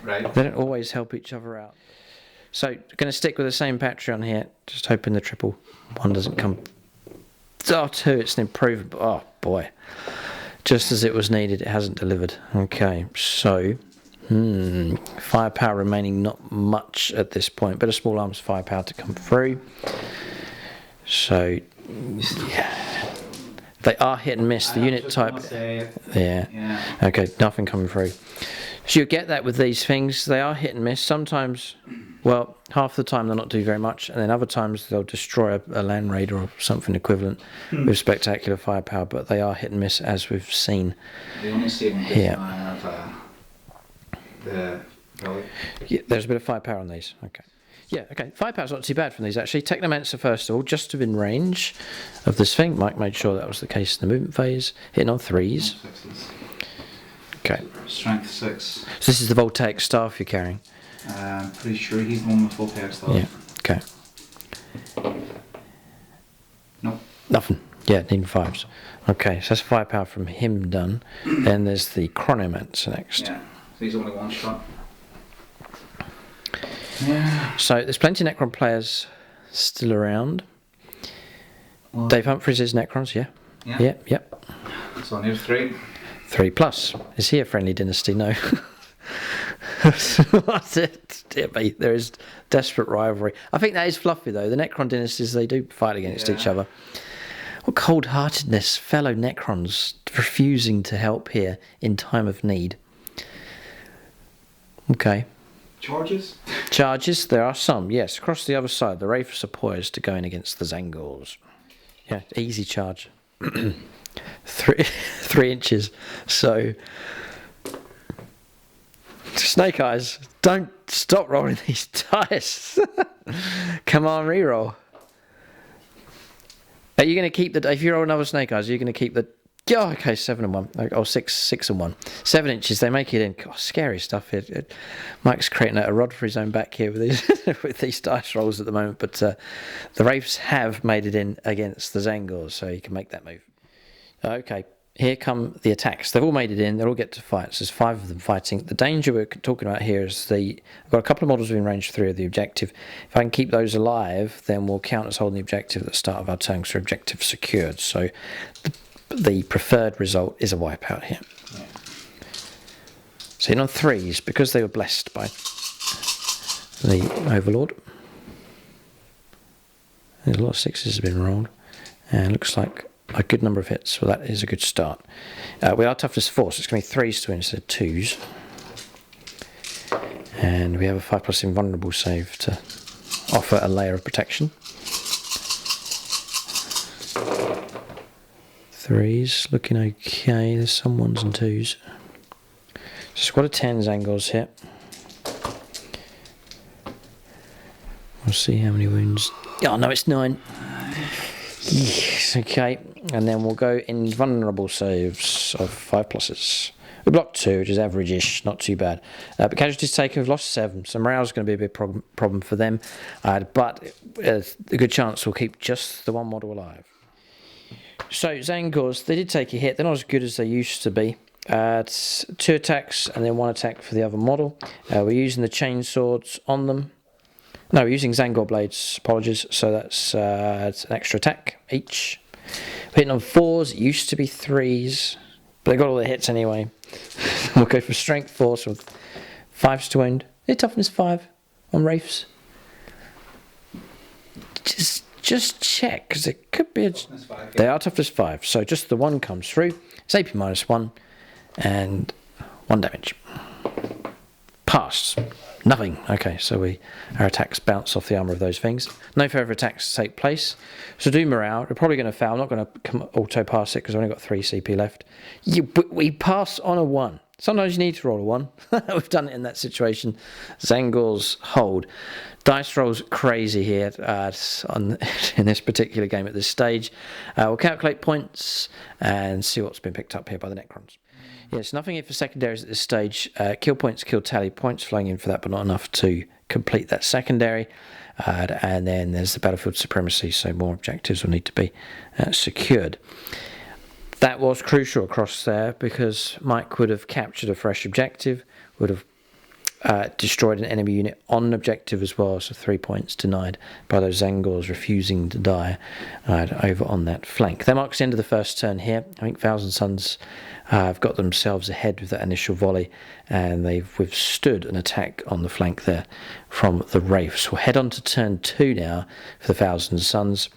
Speaker 2: Right.
Speaker 1: They don't always help each other out. So, going to stick with the same Patreon here. Just hoping the triple 1 doesn't come. Oh, 2, it's an improvement. Oh, boy. Just as it was needed, it hasn't delivered. Okay, so... firepower remaining not much at this point. Bit of small arms firepower to come through. So, yeah. They are hit and miss. The unit type... Yeah. Okay, nothing coming through. So you get that with these things. They are hit and miss. Sometimes, well, half the time they'll not do very much, and then other times they'll destroy a land raider or something equivalent with spectacular firepower, but they are hit and miss, as we've seen here. Yeah, there's a bit of firepower on these. Okay. Yeah, okay. Firepower's not too bad from these, actually. Technomancer, first of all, just to within range of this thing. Mike made sure that was the case in the movement phase. Hitting on 3s. Okay.
Speaker 2: Strength 6.
Speaker 1: So this is the voltaic staff you're carrying?
Speaker 2: Pretty sure he's the one with voltaic staff.
Speaker 1: Yeah, okay.
Speaker 2: Nope.
Speaker 1: Nothing. Yeah, needing 5s. Okay, so that's firepower from him done. Then there's the Chronomancer next.
Speaker 2: Yeah, so he's only 1 shot. Yeah.
Speaker 1: So there's plenty of Necron players still around.
Speaker 2: Well,
Speaker 1: Dave Humphries is Necrons, yeah?
Speaker 2: Yeah.
Speaker 1: Yep.
Speaker 2: So I need 3.
Speaker 1: 3+. Is he a friendly dynasty? No. What's it? Dear me, there is desperate rivalry. I think that is fluffy, though. The Necron dynasties, they do fight against each other. What cold-heartedness, fellow Necrons refusing to help here in time of need. Okay. Charges, there are some, yes. Across the other side, the Wraiths are poised to go in against the Zangors. Yeah, easy charge. 3 inches. So, Snake Eyes, don't stop rolling these dice. Come on, reroll. Are you going to keep the... If you roll another Snake Eyes, are you going to keep the... Oh, okay, 7 and 1. Oh, 6 and 1. 7 inches, they make it in. God, scary stuff here. Mike's creating a rod for his own back here with these, with these dice rolls at the moment. But the Wraiths have made it in against the Zangors, so you can make that move. Okay, here come the attacks. They've all made it in. They'll all get to fight. So there's 5 of them fighting. The danger we're talking about here is I've got a couple of models within range 3 of the objective. If I can keep those alive, then we'll count as holding the objective at the start of our turn, because our objective secured. So the preferred result is a wipeout here. Yeah. So in on 3s, because they were blessed by the Overlord. There's a lot of 6s have been rolled. And it looks like a good number of hits, so that is a good start. We are toughness 4, so it's going to be 3s to win instead of 2s. And we have a 5+ invulnerable save to offer a layer of protection. 3s looking okay. There's some 1s and 2s. So squad of 10 Zangors here. We'll see how many wounds. Oh no, it's 9. Yes, okay. And then we'll go invulnerable saves of 5+. We blocked 2, which is average-ish, not too bad. But casualties taken, we've lost 7. So morale's going to be a big problem for them. But a good chance we'll keep just the one model alive. So Zangors, they did take a hit. They're not as good as they used to be. 2 attacks and then 1 attack for the other model. We're using the chain swords on them. No, we're using Zangor blades, apologies. So that's it's an extra attack each. We're hitting on 4s, it used to be 3s. But they got all the hits anyway. We'll go for strength 4, so 5s to wound. Toughness 5 on Wraiths. Just just check, because it could be...
Speaker 2: Toughness 5,
Speaker 1: They are toughness 5, so just the 1 comes through. It's AP -1 and 1 damage. Pass. Nothing. Okay, so our attacks bounce off the armour of those things. No further attacks take place. So do morale. We're probably going to fail. I'm not going to auto-pass it because I've only got 3 CP left. We pass on a 1. Sometimes you need to roll a 1. We've done it in that situation. Zangor's hold. Dice rolls crazy here in this particular game at this stage. We'll calculate points and see what's been picked up here by the Necrons. Yes, nothing here for secondaries at this stage. Kill points, kill tally points flowing in for that, but not enough to complete that secondary. And then there's the battlefield supremacy, so more objectives will need to be secured. That was crucial across there because Mike would have captured a fresh objective, would have destroyed an enemy unit on an objective as well, so 3 points denied by those Zangors refusing to die over on that flank. That marks the end of the first turn here. I think Thousand Suns have got themselves ahead with that initial volley, and they've withstood an attack on the flank there from the Wraiths. We'll head on to turn 2 now for the Thousand Suns.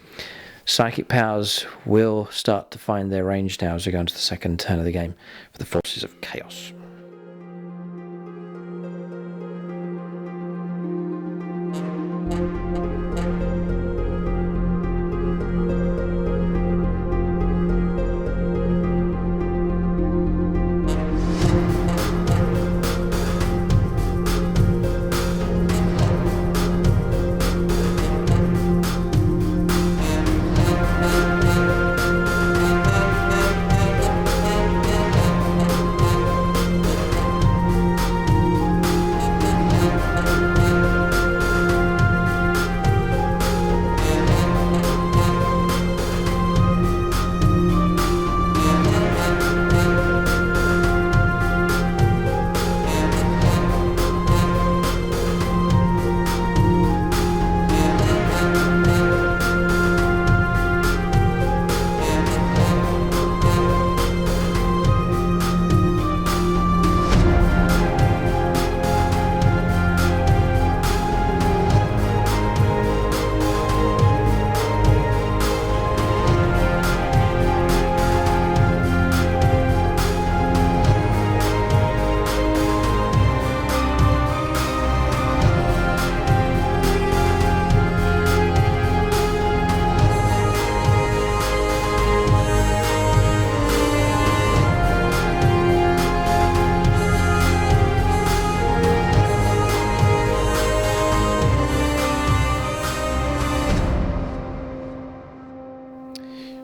Speaker 1: Psychic powers will start to find their range now as we go into the second turn of the game for the Forces of Chaos.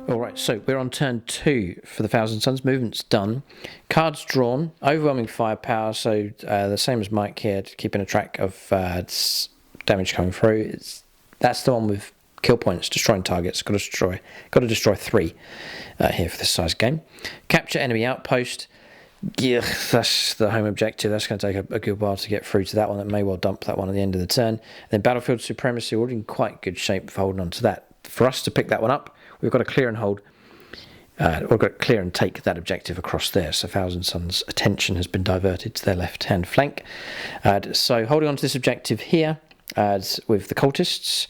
Speaker 1: Alright, so we're on turn 2 for the Thousand Suns. Movement's done. Cards drawn. Overwhelming firepower, so the same as Mike here, keeping a track of damage coming through. That's the one with kill points, destroying targets. Got to destroy 3 here for this size game. Capture enemy outpost. Yeah, that's the home objective. That's going to take a good while to get through to that one. That may well dump that one at the end of the turn. And then battlefield supremacy, we're in quite good shape for holding on to that. For us to pick that one up, we've got to clear and hold. We've got to clear and take that objective across there. So Thousand Suns' attention has been diverted to their left-hand flank. So holding on to this objective here with the cultists.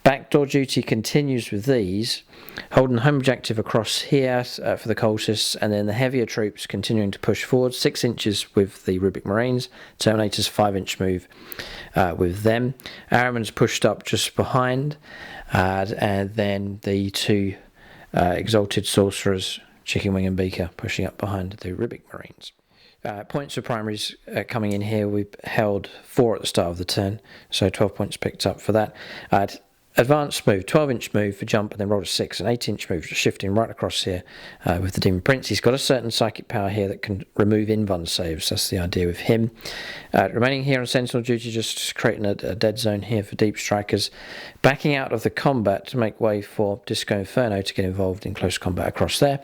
Speaker 1: Backdoor duty continues with these. Holding home objective across here for the cultists, and then the heavier troops continuing to push forward. 6 inches with the Rubic Marines. Terminator's 5-inch move with them. Araman's pushed up just behind. And then the 2 Exalted Sorcerers, Chicken Wing and Beaker, pushing up behind the Rubic Marines. Points for primaries coming in here. We held 4 at the start of the turn, so 12 points picked up for that. Advanced move, 12-inch move for jump, and then rolled a 6, an 8-inch move, shifting right across here with the Demon Prince. He's got a certain psychic power here that can remove invuln saves. That's the idea with him. Remaining here on Sentinel duty, just creating a dead zone here for Deep Strikers. Backing out of the combat to make way for Disco Inferno to get involved in close combat across there.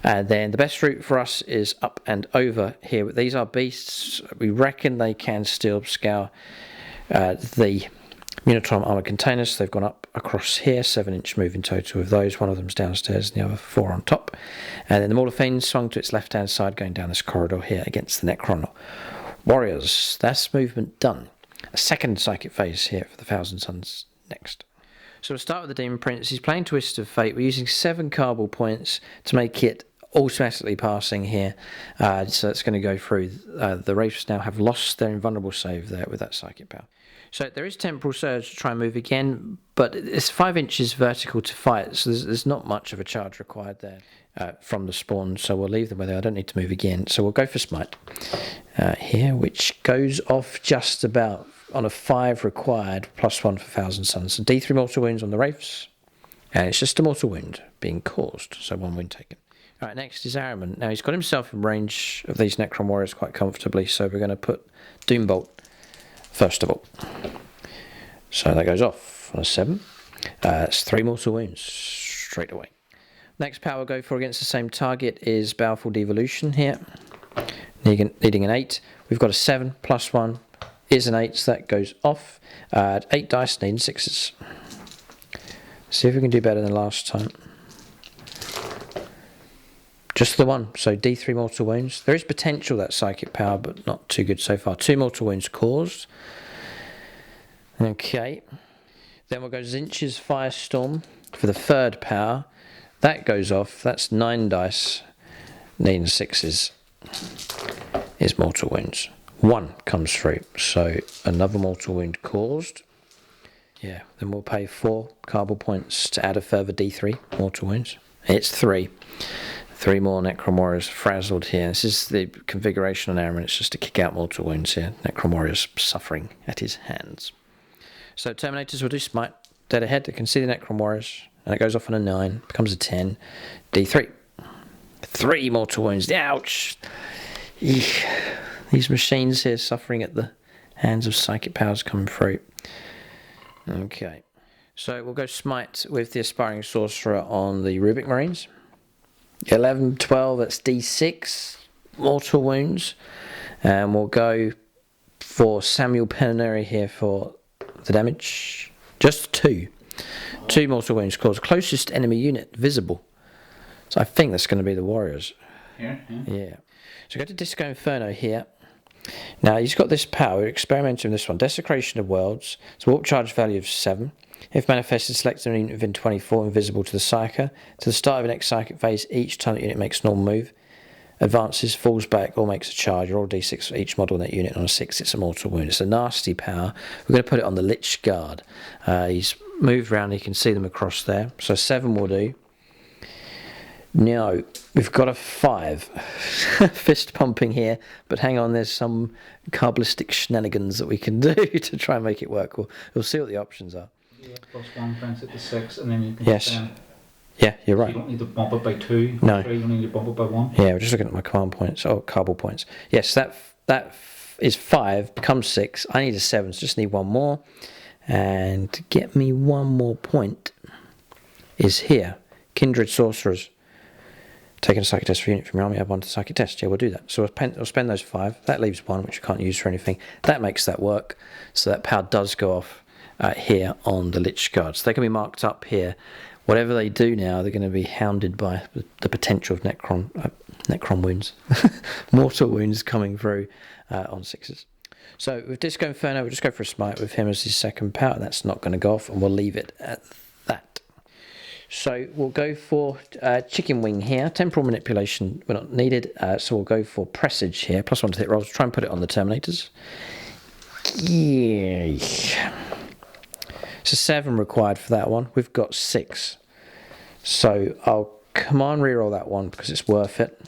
Speaker 1: And then the best route for us is up and over here. These are beasts. We reckon they can still scour the Unitron armor containers. They've gone up across here, 7-inch move in total of those. One of them's downstairs and the other 4 on top. And then the Maul of Fiends swung to its left-hand side, going down this corridor here against the Necron Warriors. That's movement done. A second psychic phase here for the Thousand Suns next. So we'll start with the Demon Prince. He's playing Twist of Fate. We're using 7 cardboard points to make it automatically passing here. So it's going to go through. The Wraiths now have lost their invulnerable save there with that psychic power. So there is Temporal Surge to try and move again, but it's 5 inches vertical to fight, so there's not much of a charge required there from the spawn, so we'll leave them where they are. I don't need to move again, so we'll go for Smite here, which goes off just about on a 5 required, +1 for 1000 Suns. So D3 mortal wounds on the Wraiths, and it's just a mortal wound being caused, so 1 wound taken. Alright, next is Ahriman. Now he's got himself in range of these Necron Warriors quite comfortably, so we're going to put Doombolt first of all. So that goes off on a 7. It's 3 mortal wounds straight away. Next power we'll go for against the same target is Baleful Devolution here. Needing an 8. We've got a 7 +1 is an 8, so that goes off. 8 dice, needing 6s. See if we can do better than last time. Just the 1, so D3 mortal wounds. There is potential that psychic power, but not too good so far. 2 mortal wounds caused. Okay. Then we'll go Zinch's Firestorm for the 3rd power. That goes off. That's 9 dice. Needing 6s is mortal wounds. 1 comes through, so another mortal wound caused. Yeah, then we'll pay 4 cardboard points to add a further D3 mortal wounds. It's 3. 3 more Necron Warriors frazzled here. This is the configuration on Ahriman. It's just to kick out mortal wounds here. Necron Warriors suffering at his hands. So Terminators will do Smite. Dead ahead. They can see the Necron Warriors. And it goes off on a 9. Becomes a 10. D3. 3 mortal wounds. Ouch! Eek. These machines here suffering at the hands of psychic powers coming through. Okay. So we'll go Smite with the Aspiring Sorcerer on the Rubik Marines. 11, 12, that's D6 mortal wounds. And we'll go for Samuel Penonary here for the damage. Just 2. 2 mortal wounds caused. Closest enemy unit visible. So I think that's going to be the Warriors. Yeah. So go to Disco Inferno here. Now he's got this power. Experimenting with this one. Desecration of Worlds. It's a warp charge value of 7. If manifested, select an unit within 24 invisible to the Psyker. To the start of the next Psychic phase, each time the unit makes a normal move, advances, falls back, or makes a charge. Roll D6 for each model in that unit. On a 6, it's a mortal wound. It's a nasty power. We're going to put it on the Lich Guard. He's moved around. You can see them across there. So 7 will do. No, we've got a 5. Fist pumping here, but hang on, there's some carbalistic shenanigans that we can do to try and make it work. We'll see what the options are.
Speaker 2: Yeah, +1 brings it to 6, and then you can.
Speaker 1: Yes. Yeah, you're right.
Speaker 2: You don't need to bump it by 2.
Speaker 1: No.
Speaker 2: 3, you need to bump it by 1.
Speaker 1: Yeah, we're just looking at my command points. Oh, cardboard points. Yes, that is 5, becomes 6. I need a 7, so just need 1 more. And to get me 1 more point is here. Kindred Sorcerers. Taking a psychic test for unit from your army, add 1 to psychic test. Yeah, we'll do that. So we'll spend those 5. That leaves 1, which you can't use for anything. That makes that work. So that power does go off here on the Lich Guard. So they can be marked up here. Whatever they do now, they're going to be hounded by the potential of Necron wounds. Mortal wounds coming through on 6s. So with Disco Inferno, we'll just go for a Smite with him as his 2nd power. That's not going to go off, and we'll leave it at that. So we'll go for Chicken Wing here. Temporal Manipulation, we're not needed. So we'll go for Presage here. +1 to hit rolls. Try and put it on the Terminators. Yeah. So 7 required for that one. We've got 6. So I'll command reroll that one because it's worth it.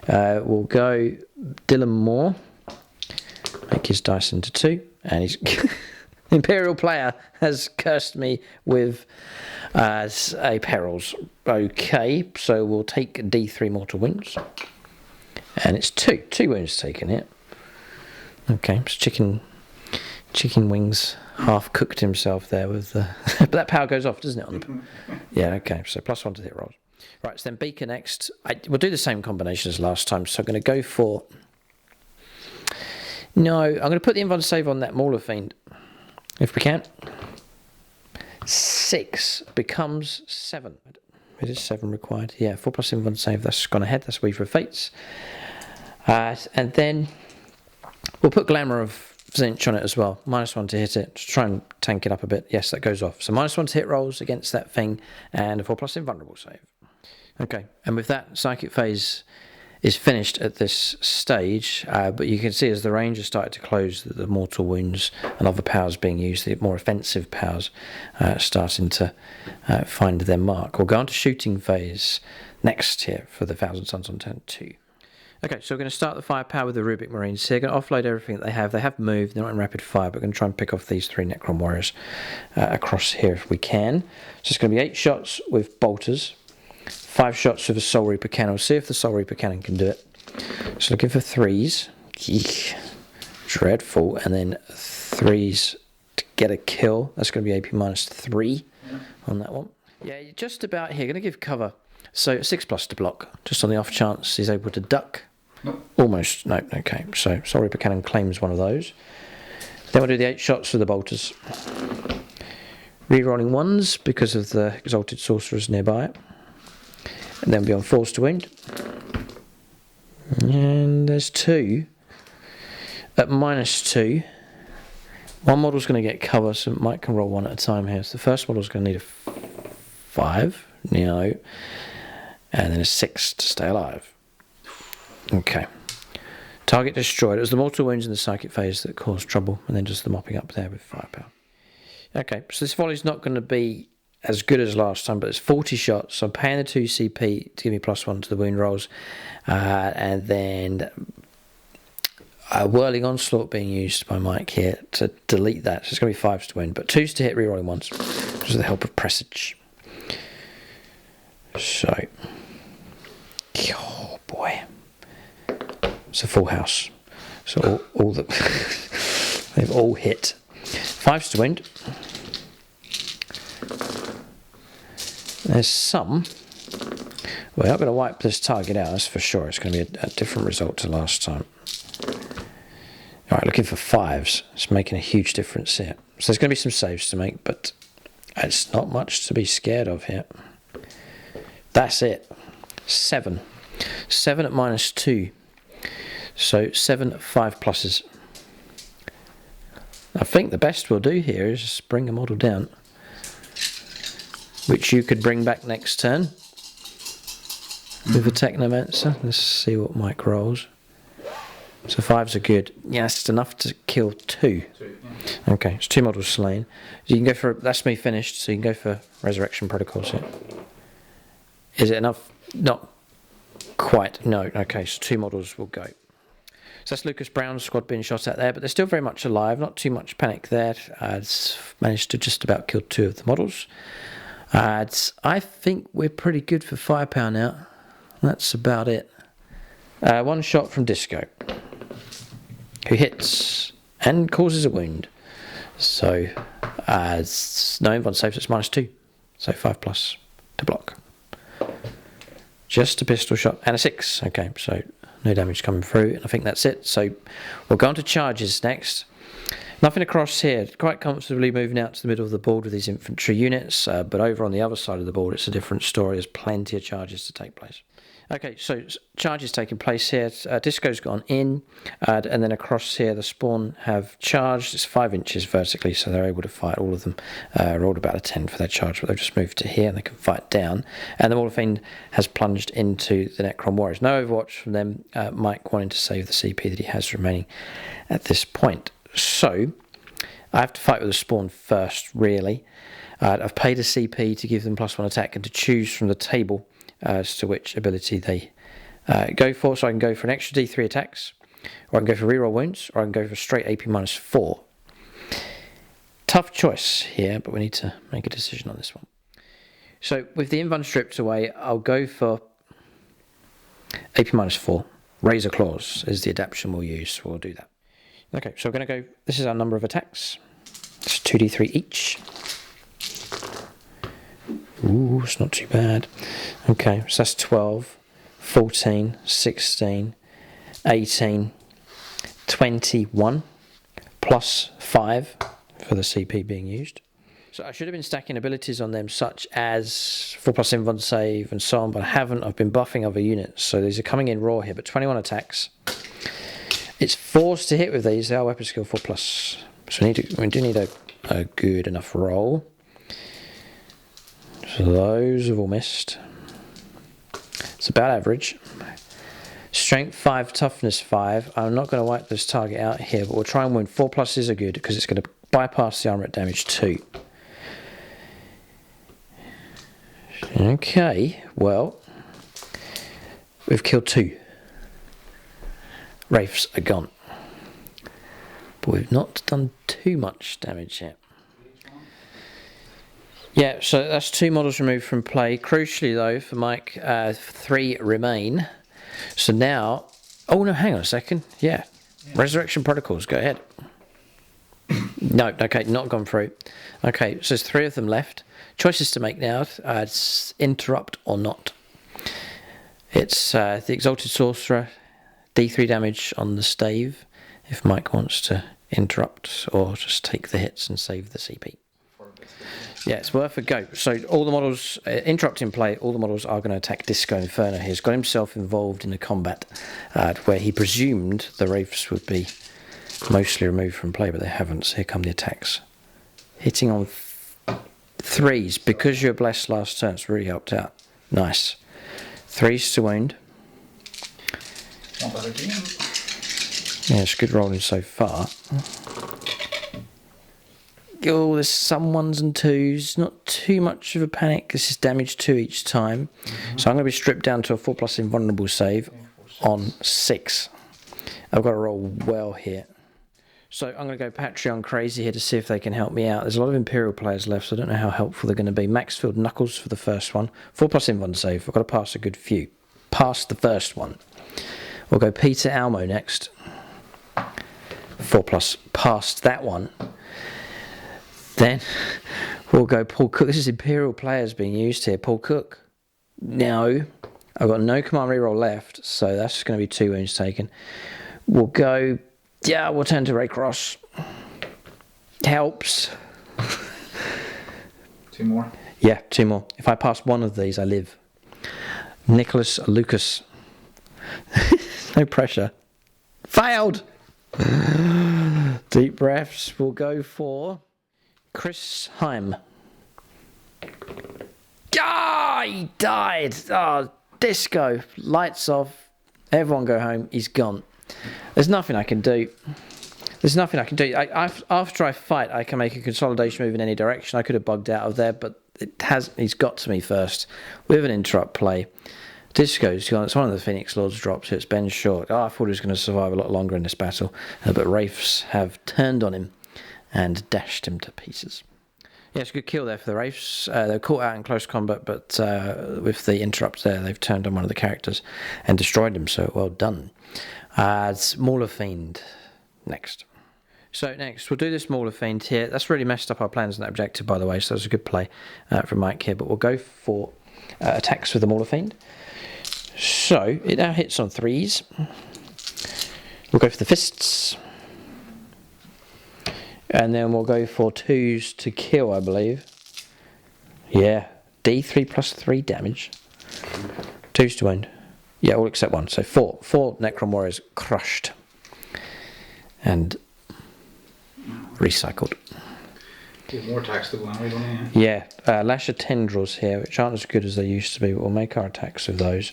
Speaker 1: We'll go Dylan Moore. Make his dice into 2. And he's Imperial player has cursed me with a perils. Okay, so we'll take D3 mortal wounds. And it's 2. 2 wounds taken here. Okay, so Chicken Wings half cooked himself there with the but that power goes off, doesn't it? On the yeah, okay, so +1 to hit rolls. Right, so then Beaker next. We'll do the same combination as last time, so I'm going to go for no, I'm going to put the invuln save on that Mauler Fiend if we can. 6 becomes 7. It is 7 required. Yeah, 4 plus invuln save, that's gone ahead. That's Weaver of Fates. And then we'll put Glamour of flinch on it as well. -1 to hit it. Just try and tank it up a bit. Yes, that goes off. So -1 to hit rolls against that thing, and a 4+ invulnerable save. Okay, and with that, Psychic Phase is finished at this stage, but you can see as the range has started to close, that the mortal wounds and other powers being used, the more offensive powers starting to find their mark. We'll go on to Shooting Phase next here for the Thousand Suns on turn 2. Okay, so we're going to start the firepower with the Rubic Marines here. Going to offload everything that they have. They have moved, they're not in rapid fire, but we're going to try and pick off these 3 Necron warriors across here if we can. So it's going to be 8 shots with bolters, 5 shots with a Soul Reaper cannon. We'll see if the Soul Reaper cannon can do it. So looking for 3s. Eek. Dreadful. And then 3s to get a kill. That's going to be AP -3 on that one. Yeah, you're just about here. Going to give cover. So 6+ to block. Just on the off chance he's able to duck.
Speaker 2: No.
Speaker 1: Almost. No. Okay. So Soul Reaper cannon claims one of those. Then we'll do the 8 shots with the bolters. Rerolling 1s because of the Exalted Sorcerers nearby. And then be on Force to Wound. And there's 2 at -2. One model's going to get cover, so Mike can roll 1 at a time here. So the first model's going to need a 5. No. And then a 6 to stay alive. Okay. Target destroyed. It was the mortal wounds in the Psychic Phase that caused trouble, and then just the mopping up there with firepower. Okay, so this volley's not going to be as good as last time, but it's 40 shots, so I'm paying the 2 CP to give me +1 to the wound rolls, and then a Whirling Onslaught being used by Mike here to delete that, so it's going to be 5s to win, but 2s to hit rerolling 1s, because of the help of Presage. So, oh boy, it's a full house, so all the they've all hit. 5s to win. There's some. We're not going to wipe this target out, that's for sure. It's going to be a different result to last time. Alright, looking for 5s. It's making a huge difference here. So there's going to be some saves to make, but it's not much to be scared of here. That's it. 7. 7 at -2. So 7 at 5+. I think the best we'll do here is just bring a model down, which you could bring back next turn with a Technomancer. Let's see what Mike rolls. So 5s are good. Yes, it's enough to kill 2. Okay, it's 2 models slain. You can go for, that's me finished, so you can go for Resurrection Protocols here. Is it enough? Not quite, no. Okay, so 2 models will go. So that's Lucas Brown's squad being shot at there, but they're still very much alive. Not too much panic there. It's managed to just about kill 2 of the models. I think we're pretty good for firepower now. That's about it. 1 shot from Disco, who hits and causes a wound. So, no invuln saves, it's -2. So 5+ to block. Just a pistol shot and a 6. Okay, so no damage coming through, and I think that's it. So we'll go on to charges next. Nothing across here, quite comfortably moving out to the middle of the board with these infantry units, but over on the other side of the board it's a different story. There's plenty of charges to take place. Okay, so charges taking place here. Disco's gone in, and then across here the spawn have charged. It's 5 inches vertically, so they're able to fight all of them. Rolled about a 10 for their charge, but they've just moved to here and they can fight down. And the Mortal has plunged into the Necron Warriors. No Overwatch from them. Mike wanting to save the CP that he has remaining at this point. So I have to fight with the spawn first, really. I've paid a CP to give them +1 attack and to choose from the table as to which ability they go for. So I can go for an extra D3 attacks, or I can go for reroll wounds, or I can go for straight AP -4. Tough choice here, but we need to make a decision on this one. So with the invuln stripped away, I'll go for AP -4. Razor Claws is the adaptation we'll use, so we'll do that. Okay, so we're going to go, this is our number of attacks. It's 2d3 each. Ooh, it's not too bad. Okay, so that's 12, 14, 16, 18, 21, +5 for the CP being used. So I should have been stacking abilities on them such as 4+ invuln save and so on, but I haven't. I've been buffing other units, so these are coming in raw here, but 21 attacks. It's forced to hit with these. They are weapon skill 4+. So we do need a good enough roll. So those have all missed. It's about average. Strength 5, toughness 5. I'm not going to wipe this target out here, but we'll try and win. 4+ are good because it's going to bypass the armor at damage 2. Okay, well, we've killed 2. Wraiths are gone. But we've not done too much damage yet. Yeah, so that's 2 models removed from play. Crucially though, for Mike, 3 remain. So now, oh no, hang on a second. Yeah. Resurrection Protocols, go ahead. No, okay, not gone through. Okay, so there's 3 of them left. Choices to make now. It's interrupt or not. It's the Exalted Sorcerer, D3 damage on the stave, if Mike wants to interrupt or just take the hits and save the CP. Yeah, it's worth a go. So all the models, interrupt in play, all the models are going to attack Disco Inferno. He's got himself involved in a combat where he presumed the Wraiths would be mostly removed from play, but they haven't. So here come the attacks. Hitting on 3s, because you were blessed last turn, it's really helped out. Nice. 3s to wound.
Speaker 2: Not bad again.
Speaker 1: Yeah, it's good rolling so far. Oh, there's some 1s and 2s. Not too much of a panic. This is damage 2 each time. So I'm going to be stripped down to a 4+ invulnerable save on 6. I've got to roll well here. So I'm going to go Patreon crazy here to see if they can help me out. There's a lot of Imperial players left, so I don't know how helpful they're going to be. Maxfield Knuckles for the first one. 4+ invuln save. I've got to pass a good few. Past the first one. We'll go Peter Almo next. 4+. Past that one. Then we'll go Paul Cook. This is Imperial players being used here. Paul Cook. No. I've got no command reroll left, so that's just going to be 2 wounds taken. We'll go... Yeah, we'll turn to Raycross. Helps.
Speaker 2: 2 more.
Speaker 1: Yeah, 2 more. If I pass one of these, I live. Nicholas Lucas. No pressure. Failed! Deep breaths. We'll go for... Chris Heim. Ah, he died. Oh, Disco. Lights off. Everyone go home. He's gone. There's nothing I can do. There's nothing I can do. After I fight, I can make a consolidation move in any direction. I could have bugged out of there, but he's got to me first with an interrupt play. Disco's gone. It's one of the Phoenix Lords drops. It's Ben Short. Oh, I thought he was going to survive a lot longer in this battle, but Wraiths have turned on him and dashed him to pieces. Yeah, it's a good kill there for the Wraiths. They're caught out in close combat, but with the interrupt there, they've turned on one of the characters and destroyed him, so well done. It's Mauler Fiend next. So next, we'll do this Mauler Fiend here. That's really messed up our plans on that objective, by the way, so that's a good play from Mike here, but we'll go for attacks with the Mauler Fiend. So, it now hits on 3s. We'll go for the fists. And then we'll go for 2s to kill, I believe. Yeah, D3 plus 3 damage. 2s to wound. Yeah, all except 1. So 4 Necron Warriors crushed. And recycled.
Speaker 2: Get more attacks to go on, don't you?
Speaker 1: Yeah, Lasher Tendrils here, which aren't as good as they used to be, but we'll make our attacks with those.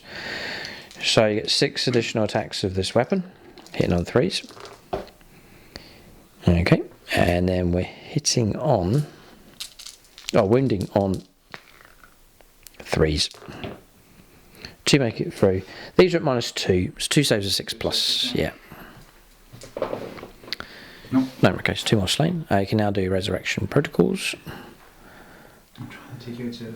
Speaker 1: So you get 6 additional attacks of this weapon, hitting on 3s. Okay, and then we're hitting on... Oh, wounding on 3s. To make it through. These are at -2. It's 2 saves of 6+, yeah.
Speaker 2: No.
Speaker 1: No, okay, so 2 more slain. You can now do Resurrection Protocols.
Speaker 2: I'm trying to take you to...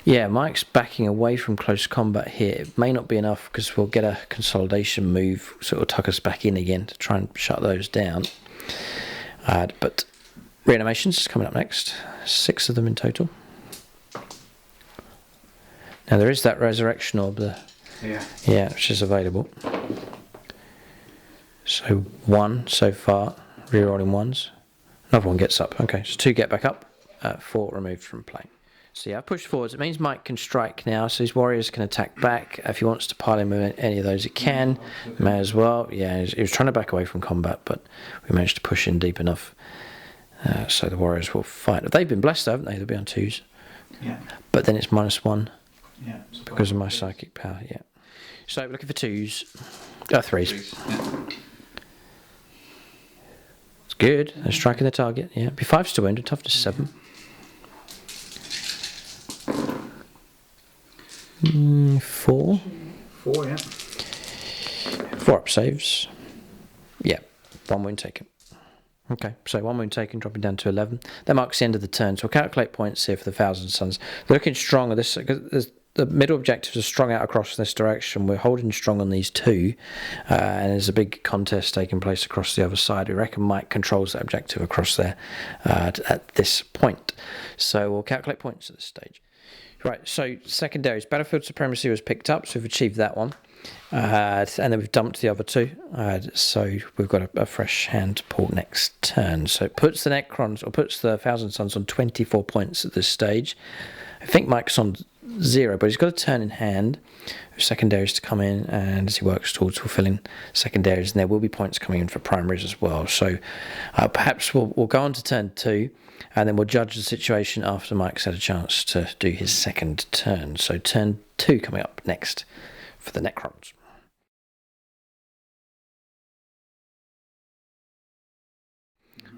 Speaker 1: Yeah, Mike's backing away from close combat here. It may not be enough because we'll get a consolidation move, so it'll tuck us back in again to try and shut those down. But reanimations is coming up next. 6 of them in total. Now there is that Resurrection Orb there. Yeah, which is available. So 1 so far, rerolling 1s. Another one gets up. Okay, so 2 get back up, 4 removed from play. So yeah, I've pushed forwards. It means Mike can strike now, so his warriors can attack back. If he wants to pile in with any of those, he can. May as well. Yeah, he was trying to back away from combat, but we managed to push in deep enough. So the warriors will fight. They've been blessed, haven't they? They'll be on 2s.
Speaker 2: Yeah.
Speaker 1: But then it's -1.
Speaker 2: Yeah.
Speaker 1: Because of my psychic power, yeah. So we're looking for 2s. 3s.
Speaker 2: Yeah.
Speaker 1: It's good. They're striking the target, yeah. Be 5s to wound, toughness 7. 4.
Speaker 2: 4, yeah.
Speaker 1: 4 up saves. Yeah, 1 wound taken. Okay, so 1 wound taken, dropping down to 11. That marks the end of the turn. So we'll calculate points here for the Thousand Suns. They're looking strong. The middle objectives are strung out across this direction. We're holding strong on these 2, and there's a big contest taking place across the other side. We reckon Mike controls that objective across there at this point. So we'll calculate points at this stage. Right, so secondaries. Battlefield Supremacy was picked up, so we've achieved that one. And then we've dumped the other 2. So we've got a fresh hand to pull next turn. So it puts the Necrons, or puts the Thousand Suns on 24 points at this stage. I think Mike's on 0, but he's got a turn in hand. Secondaries to come in, and as he works towards fulfilling secondaries, and there will be points coming in for primaries as well. So perhaps we'll go on to turn 2, and then we'll judge the situation after Mike's had a chance to do his second turn. So turn 2 coming up next for the Necrons.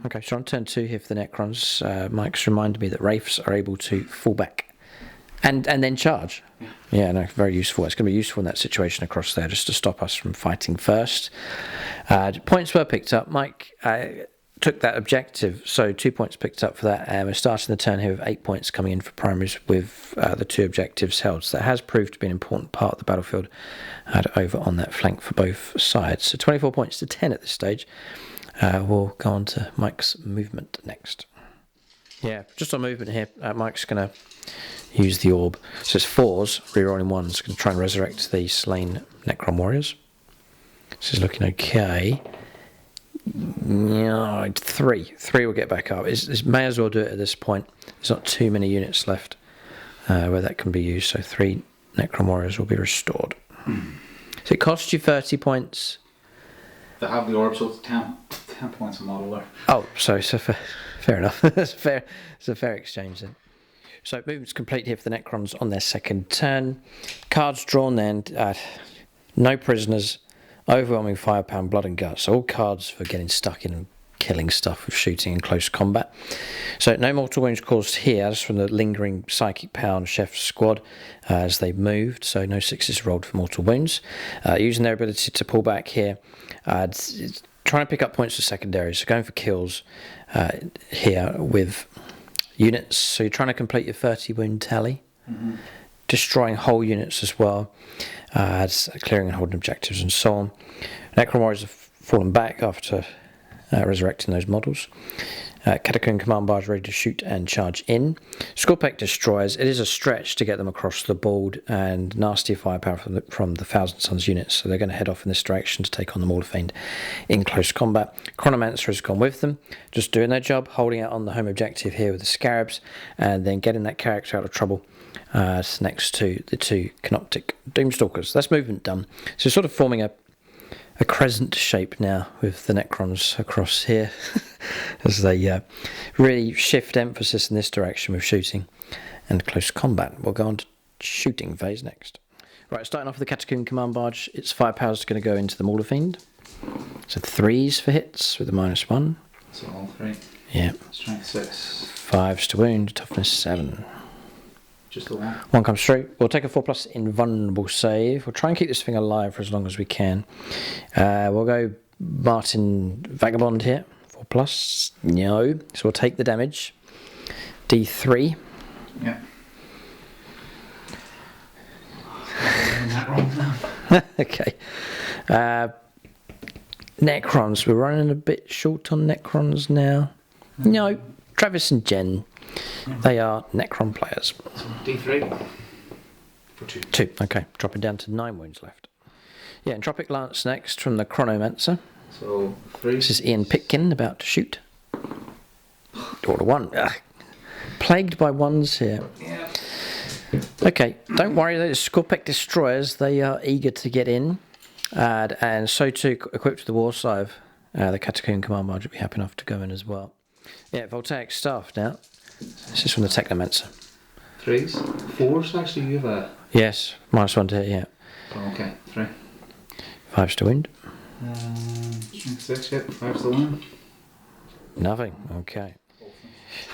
Speaker 1: Okay, so on turn 2 here for the Necrons, Mike's reminded me that Wraiths are able to fall back and then charge. Yeah, no, very useful. It's going to be useful in that situation across there, just to stop us from fighting first. Points were picked up. Mike took that objective, so 2 points picked up for that. And we're starting the turn here with 8 points coming in for primaries with the 2 objectives held. So that has proved to be an important part of the battlefield over on that flank for both sides. So 24 points to 10 at this stage. We'll go on to Mike's movement next. Yeah, just on movement here, Mike's going to use the orb. So it's 4s, rerolling 1s. Going to try and resurrect the slain Necron warriors. This is looking okay. No, 3 will get back up. It may as well do it at this point. There's not too many units left where that can be used. So 3 Necron warriors will be restored. So it costs you 30 points.
Speaker 2: They have the orb, so it's 10 points a model there.
Speaker 1: Oh, so fair enough. It's a fair exchange then. So movement's complete here for the Necrons on their second turn. Cards drawn then. No prisoners. Overwhelming firepower, blood and guts. So all cards for getting stuck in and killing stuff with shooting and close combat. So no mortal wounds caused here, just from the lingering psychic power on Chef's squad as they moved. So no 6s rolled for mortal wounds. Using their ability to pull back here. Trying to pick up points for secondaries. So going for kills here with units. So you're trying to complete your 30 wound tally. Mm-hmm. Destroying whole units as well, clearing and holding objectives and so on. Necron warriors have fallen back after resurrecting those models. Catacomb command barge ready to shoot and charge in. Scorpec destroyers. It is a stretch to get them across the board, and nasty firepower from the Thousand Suns units, so they're going to head off in this direction to take on the Morlefane in close combat. Chronomancer has gone with them, just doing their job, holding out on the home objective here with the Scarabs, and then getting that character out of trouble next to the 2 Canoptic Doomstalkers. That's movement done. So sort of forming a crescent shape now with the Necrons across here as they really shift emphasis in this direction with shooting and close combat. We'll go on to shooting phase next. Right, starting off with the Catacomb command barge, its firepower is going to go into the Morlefane. So 3s for hits with a -1.
Speaker 2: So all 3.
Speaker 1: Yeah.
Speaker 2: Strength 6.
Speaker 1: 5s to wound, toughness 7.
Speaker 2: Just the 1.
Speaker 1: 1 comes through. We'll take a 4+ invulnerable save. We'll try and keep this thing alive for as long as we can. We'll go Martin Vagabond here. 4+. No. So we'll take the damage. D3.
Speaker 2: Yeah. That wrong.
Speaker 1: Okay. Necrons. We're running a bit short on Necrons now. No. Travis and Jen. They are Necron players.
Speaker 2: So D3 for 2.
Speaker 1: 2, okay. Dropping down to 9 wounds left. Yeah, Entropic Lance next from the Chronomancer.
Speaker 2: So 3.
Speaker 1: This is Ian Pitkin about to shoot. Order 1. Ugh. Plagued by 1s here.
Speaker 2: Yeah.
Speaker 1: Okay, don't worry, the Scorpec destroyers, they are eager to get in. And so too, equipped with the war scythe, the Catacomb Command Barge will be happy enough to go in as well. Yeah, Voltaic Staff now. This is from the Technomancer.
Speaker 2: 3s? 4s actually, you have a...
Speaker 1: Yes, -1 to hit, yeah.
Speaker 2: Oh, okay, 3.
Speaker 1: 5s to wind.
Speaker 2: Strength 6, yep, 5s to wind.
Speaker 1: Nothing, okay.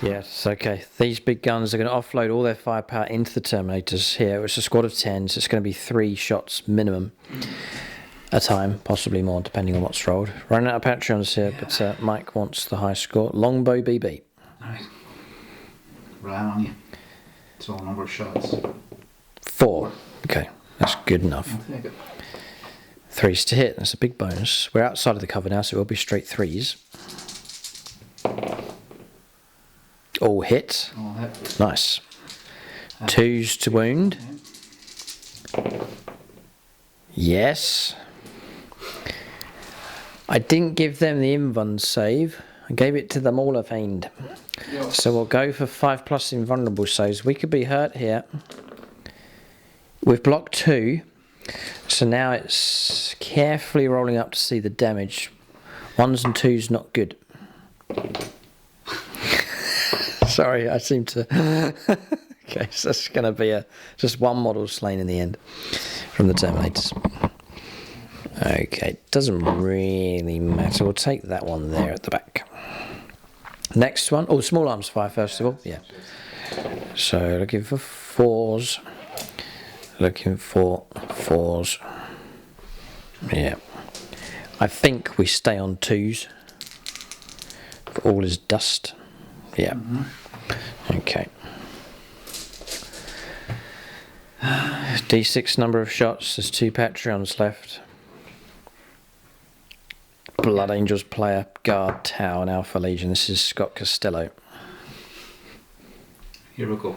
Speaker 1: Yes, okay. These big guns are going to offload all their firepower into the Terminators here. It's a squad of 10, so it's going to be 3 shots minimum a time, possibly more, depending on what's rolled. Running out of Patreons here, but Mike wants the high score. Longbow BB.
Speaker 2: Alright. Relying on you. It's all number of shots.
Speaker 1: 4. Okay, that's good enough.
Speaker 2: I'll take it.
Speaker 1: 3s to hit, that's a big bonus. We're outside of the cover now, so it will be straight 3s. All hit.
Speaker 2: All hit.
Speaker 1: Nice. 2s to wound. Yes. I didn't give them the invuln save. I gave it to them all of aimed. So we'll go for 5+ invulnerable saves. We could be hurt here. We've blocked 2. So now it's carefully rolling up to see the damage. 1s and 2s not good. Sorry, I seem to... Okay, so that's going to be just 1 model slain in the end from the Terminators. Okay, doesn't really matter. We'll take that one there at the back. Next one. Oh, small arms fire first of all. Yeah. So looking for 4s. Looking for 4s. Yeah. I think we stay on 2s. All is dust. Yeah. Okay. D6 number of shots. There's 2 Patreons left. Blood Angels player, Guard, Tau, and Alpha Legion. This is Scott Costello.
Speaker 2: Here we go.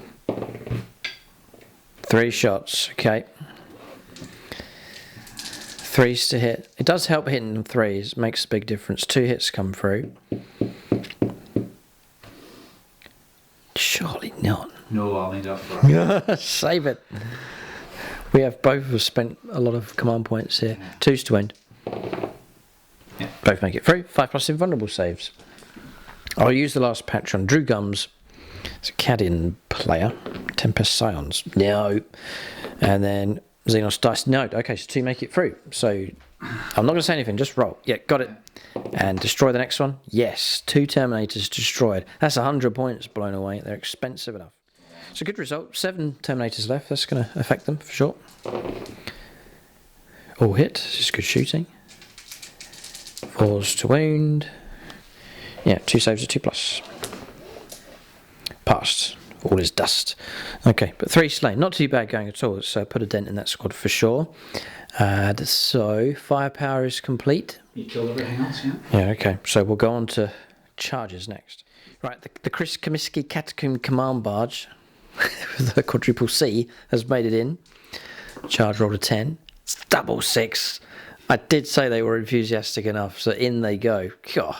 Speaker 1: 3 shots, okay. 3s to hit. It does help hitting 3s, makes a big difference. 2 hits come through. Surely not.
Speaker 2: No, I'll need up for it.
Speaker 1: Save it. We have both have spent a lot of command points here. 2s to wind.
Speaker 2: Yeah.
Speaker 1: Both make it through. 5+ invulnerable saves. I'll use the last Patron. Drew Gums. It's a Cadian player. Tempest Scions. No. And then Xenos Dice. No. Okay, so 2 make it through. So I'm not going to say anything. Just roll. Yeah, got it. And destroy the next one. Yes. 2 Terminators destroyed. That's 100 points blown away. They're expensive enough. It's a good result. 7 Terminators left. That's going to affect them for sure. All hit. This is good shooting. 4s to wound. Yeah, 2 saves of 2+. Passed. All is dust. Okay, but 3 slain. Not too bad going at all. Let's put a dent in that squad for sure. So, firepower is complete.
Speaker 2: You killed everything else, yeah?
Speaker 1: Yeah, okay. So we'll go on to charges next. Right, the Chris Comiskey Catacomb Command Barge with the quadruple C has made it in. Charge roll of 10. It's double 6. I did say they were enthusiastic enough, so in they go. God.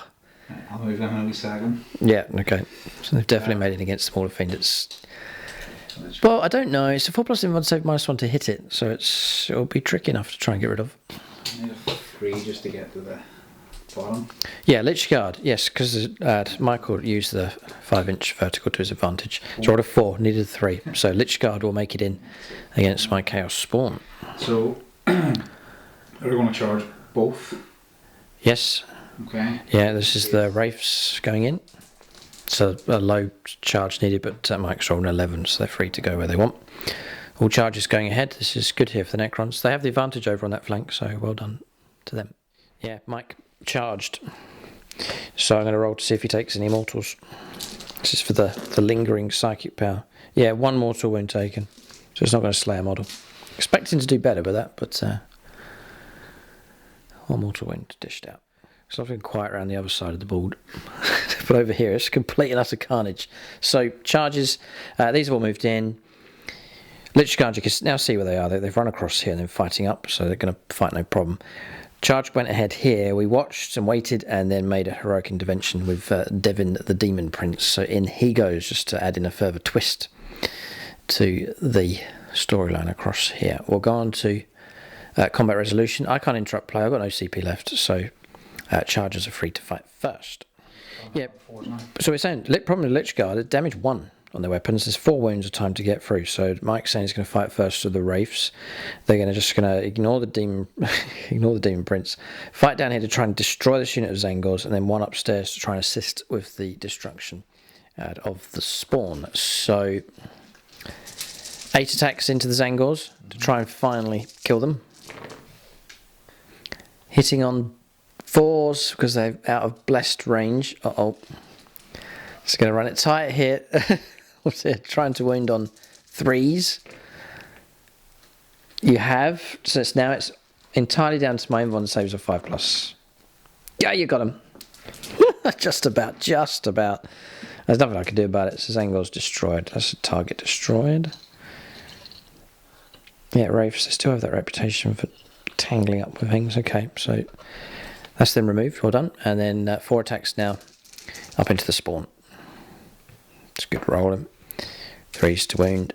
Speaker 2: I'll move them in a wee second.
Speaker 1: Yeah, okay. So they've definitely made it against smaller fiends. Well, I don't know. It's a 4+ invuln save -1 to hit it, so it'll be tricky enough to try and get rid of.
Speaker 2: I need a 3 just to get to the bottom.
Speaker 1: Yeah, Lich Guard, yes, because Michael used the 5-inch vertical to his advantage. So rolled a 4, needed 3. So Lich Guard will make it in against my Chaos Spawn.
Speaker 2: So, are we going to charge both?
Speaker 1: Yes.
Speaker 2: Okay.
Speaker 1: Yeah, this is the Wraiths going in. So a low charge needed, but Mike's rolling 11, so they're free to go where they want. All charges going ahead. This is good here for the Necrons. They have the advantage over on that flank, so well done to them. Yeah, Mike charged. So I'm going to roll to see if he takes any mortals. This is for the lingering psychic power. Yeah, 1 mortal wound taken. So it's not going to slay a model. Expecting to do better with that, but 1 mortal wound dished out. It's not been quiet around the other side of the board. But over here, it's complete and utter carnage. So, charges, these have all moved in. Lich Guard, you can now see where they are. They've run across here and they're fighting up, so they're going to fight no problem. Charge went ahead here. We watched and waited and then made a heroic intervention with Devin the Demon Prince. So in he goes, just to add in a further twist to the storyline across here. We'll go on to combat resolution. I can't interrupt play. I've got no CP left, so chargers are free to fight first. Yeah, so we're saying, problem with Lich Guard, damage 1 on their weapons. There's 4 wounds of time to get through. So Mike's saying he's going to fight first with the Wraiths. They're just going to ignore the demon, ignore the demon prince. Fight down here to try and destroy this unit of Zangors, and then one upstairs to try and assist with the destruction of the spawn. So 8 attacks into the Zangors to try and finally kill them. Hitting on 4s because they're out of blessed range. Just going to run it tight here. What's it? Trying to wound on 3s. You have, so it's entirely down to my invuln saves of 5+. Yeah, you got him. Just about. There's nothing I can do about it. So Zangor's destroyed. That's a target destroyed. Yeah, Wraiths, they still have that reputation for tangling up with things. Okay, so that's then removed. Well done. And then 4 attacks now up into the spawn. It's good rolling. 3s to wound.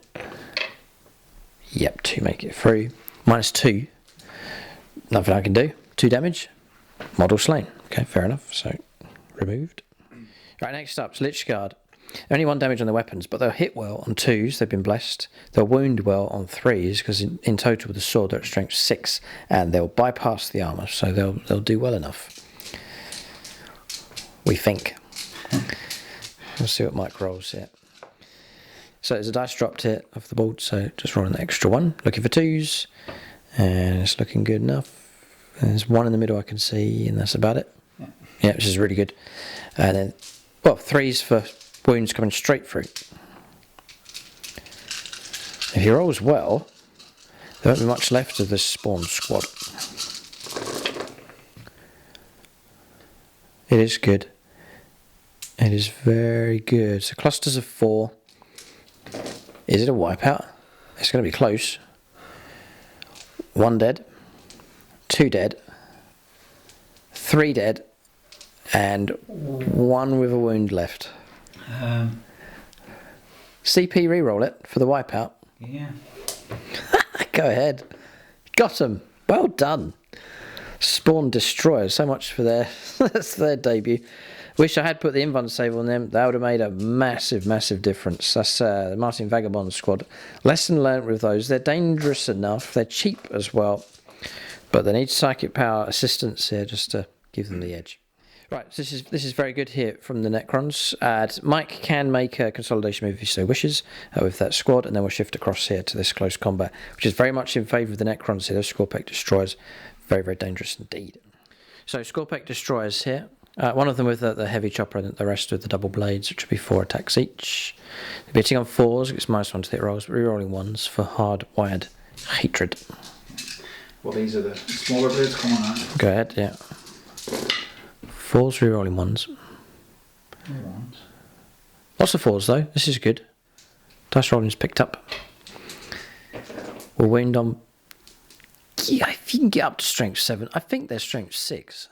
Speaker 1: Yep, 2 make it through. -2. Nothing I can do. 2 damage. Model slain. Okay, fair enough. So removed. Right, next up, Lich Guard. Only 1 damage on their weapons, but they'll hit well on 2s. They've been blessed. They'll wound well on 3s because in total with the sword they're at strength 6, and they'll bypass the armor, so they'll do well enough. We think. We'll see what Mike rolls here. So there's a dice dropped here off the board, so just rolling the extra 1. Looking for 2s, and it's looking good enough. And there's 1 in the middle I can see, and that's about it. Yeah, which is really good. And then, well, 3s for wounds coming straight through. If he rolls well, there won't be much left of this spawn squad. It is good. It is very good. So clusters of 4. Is it a wipeout? It's going to be close. 1 dead. 2 dead. 3 dead. And 1 with a wound left. CP reroll it for the wipeout.
Speaker 2: Yeah.
Speaker 1: Go ahead. Got him. Well done. Spawn Destroyer. So much for that's their debut. Wish I had put the invuln save on them. That would have made a massive difference. That's the Martin Vagabond squad. Lesson learnt with those. They're dangerous enough. They're cheap as well. But they need psychic power assistance here just to give them the edge. Right, so this is very good here from the Necrons. Mike can make a consolidation move if he so wishes with that squad, and then we'll shift across here to this close combat, which is very much in favour of the Necrons here. Those Scorpec Destroyers, very dangerous indeed. So Scorpec Destroyers here. One of them with the heavy chopper and the rest with the double blades, which will be 4 attacks each. They're hitting on 4s, it's -1 to hit rolls, re-rolling 1s for hard-wired hatred.
Speaker 2: Well, these are the smaller blades coming out.
Speaker 1: Go ahead, yeah. 4s, re-rolling 1s. Lots of 4s though, this is good. Dice rolling's picked up. We'll wound on... Yeah, if you can get up to strength 7, I think they're strength 6.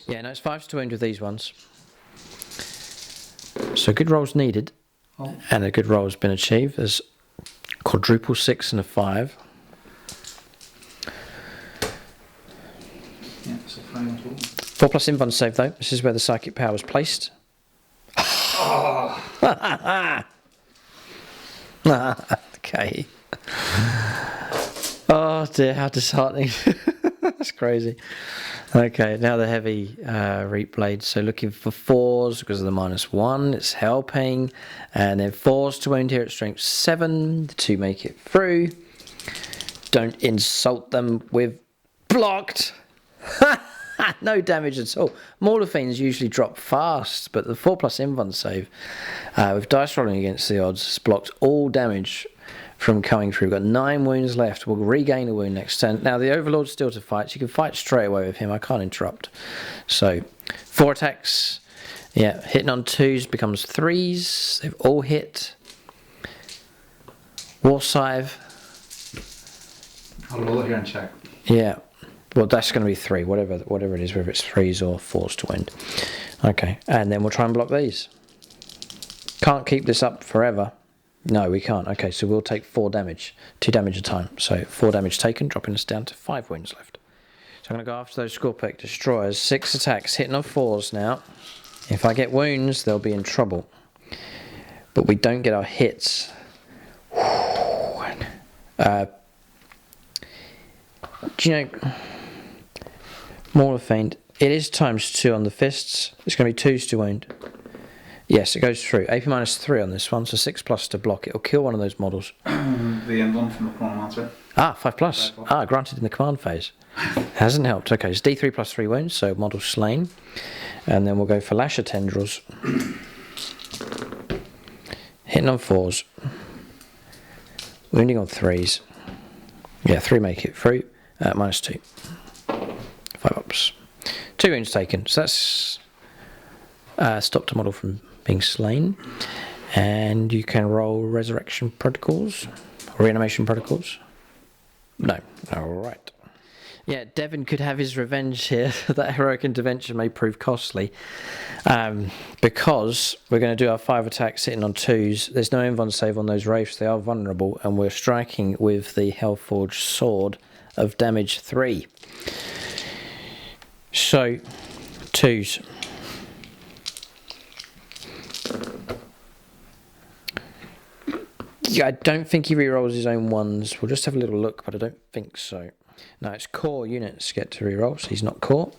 Speaker 1: Yeah, no, it's 5s to wound with these ones. So good rolls needed, and a good roll has been achieved. There's quadruple 6 and a 5.
Speaker 2: Yeah, so 5 and 2.
Speaker 1: 4+ invuln save though. This is where the psychic power was placed. Okay. Oh dear, how disheartening. That's crazy. Okay, now the heavy reap blades. So looking for 4s because of the -1. It's helping. And then 4s to wound here at strength 7 to make it through. Don't insult them with blocked. No damage at all. Mortal Fiends usually drop fast, but the 4+ invuln save with dice rolling against the odds has blocked all damage from coming through. We've got 9 wounds left. We'll regain a wound next turn. Now the Overlord's still to fight, so you can fight straight away with him. I can't interrupt. So 4 attacks. Yeah, hitting on 2s becomes 3s. They've all hit. War Scythe.
Speaker 2: I'll roll it here and check.
Speaker 1: Yeah. Well, that's going to be 3, whatever it is, whether it's 3s or 4s to wound. Okay, and then we'll try and block these. Can't keep this up forever. No, we can't. Okay, so we'll take 4 damage. 2 damage a time. So 4 damage taken, dropping us down to 5 wounds left. So I'm going to go after those Scorpic Destroyers. 6 attacks, hitting on 4s now. If I get wounds, they'll be in trouble. But we don't get our hits. Do you know, Morlefane, it is ×2 on the fists. It's going to be 2s to wound. Yes, it goes through. AP -3 on this one, so 6+ to block. It'll kill one of those models.
Speaker 2: The end one from the Chronomancer.
Speaker 1: Ah, 5+. Ah, granted in the command phase. Hasn't helped. Okay, it's D3 +3 wounds, so model slain. And then we'll go for Lasher Tendrils. Hitting on 4s. Wounding on 3s. Yeah, 3 make it through. -2. 5 ups. 2 wounds taken. So that's stopped a model from being slain. And you can roll Resurrection Protocols. Or Reanimation Protocols. No. Alright. Yeah, Devon could have his revenge here. That heroic intervention may prove costly. Because we're going to do our 5 attacks sitting on 2s. There's no invuln save on those wraiths. They are vulnerable. And we're striking with the Hellforged Sword of damage 3. So, 2s. Yeah, I don't think he rerolls his own ones. We'll just have a little look, but I don't think so. No, it's core units get to reroll, so he's not core.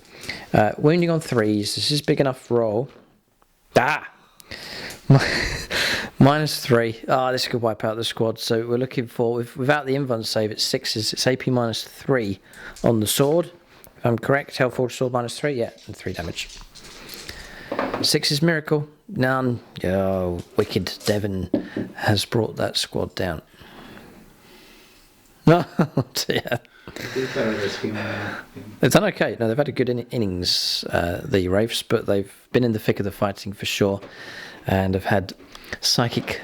Speaker 1: Wounding on 3s. This is big enough roll. Ah! -3. Ah, this could wipe out the squad. So we're looking for, without the invuln save, it's 6s. It's AP -3 on the sword. If I'm correct, Hellforged Sword -3. Yeah, and 3 damage. 6 is Miracle. None. Oh, wicked Devon has brought that squad down. Oh dear. They've done okay. No, they've had a good innings, the Wraiths, but they've been in the thick of the fighting for sure, and have had psychic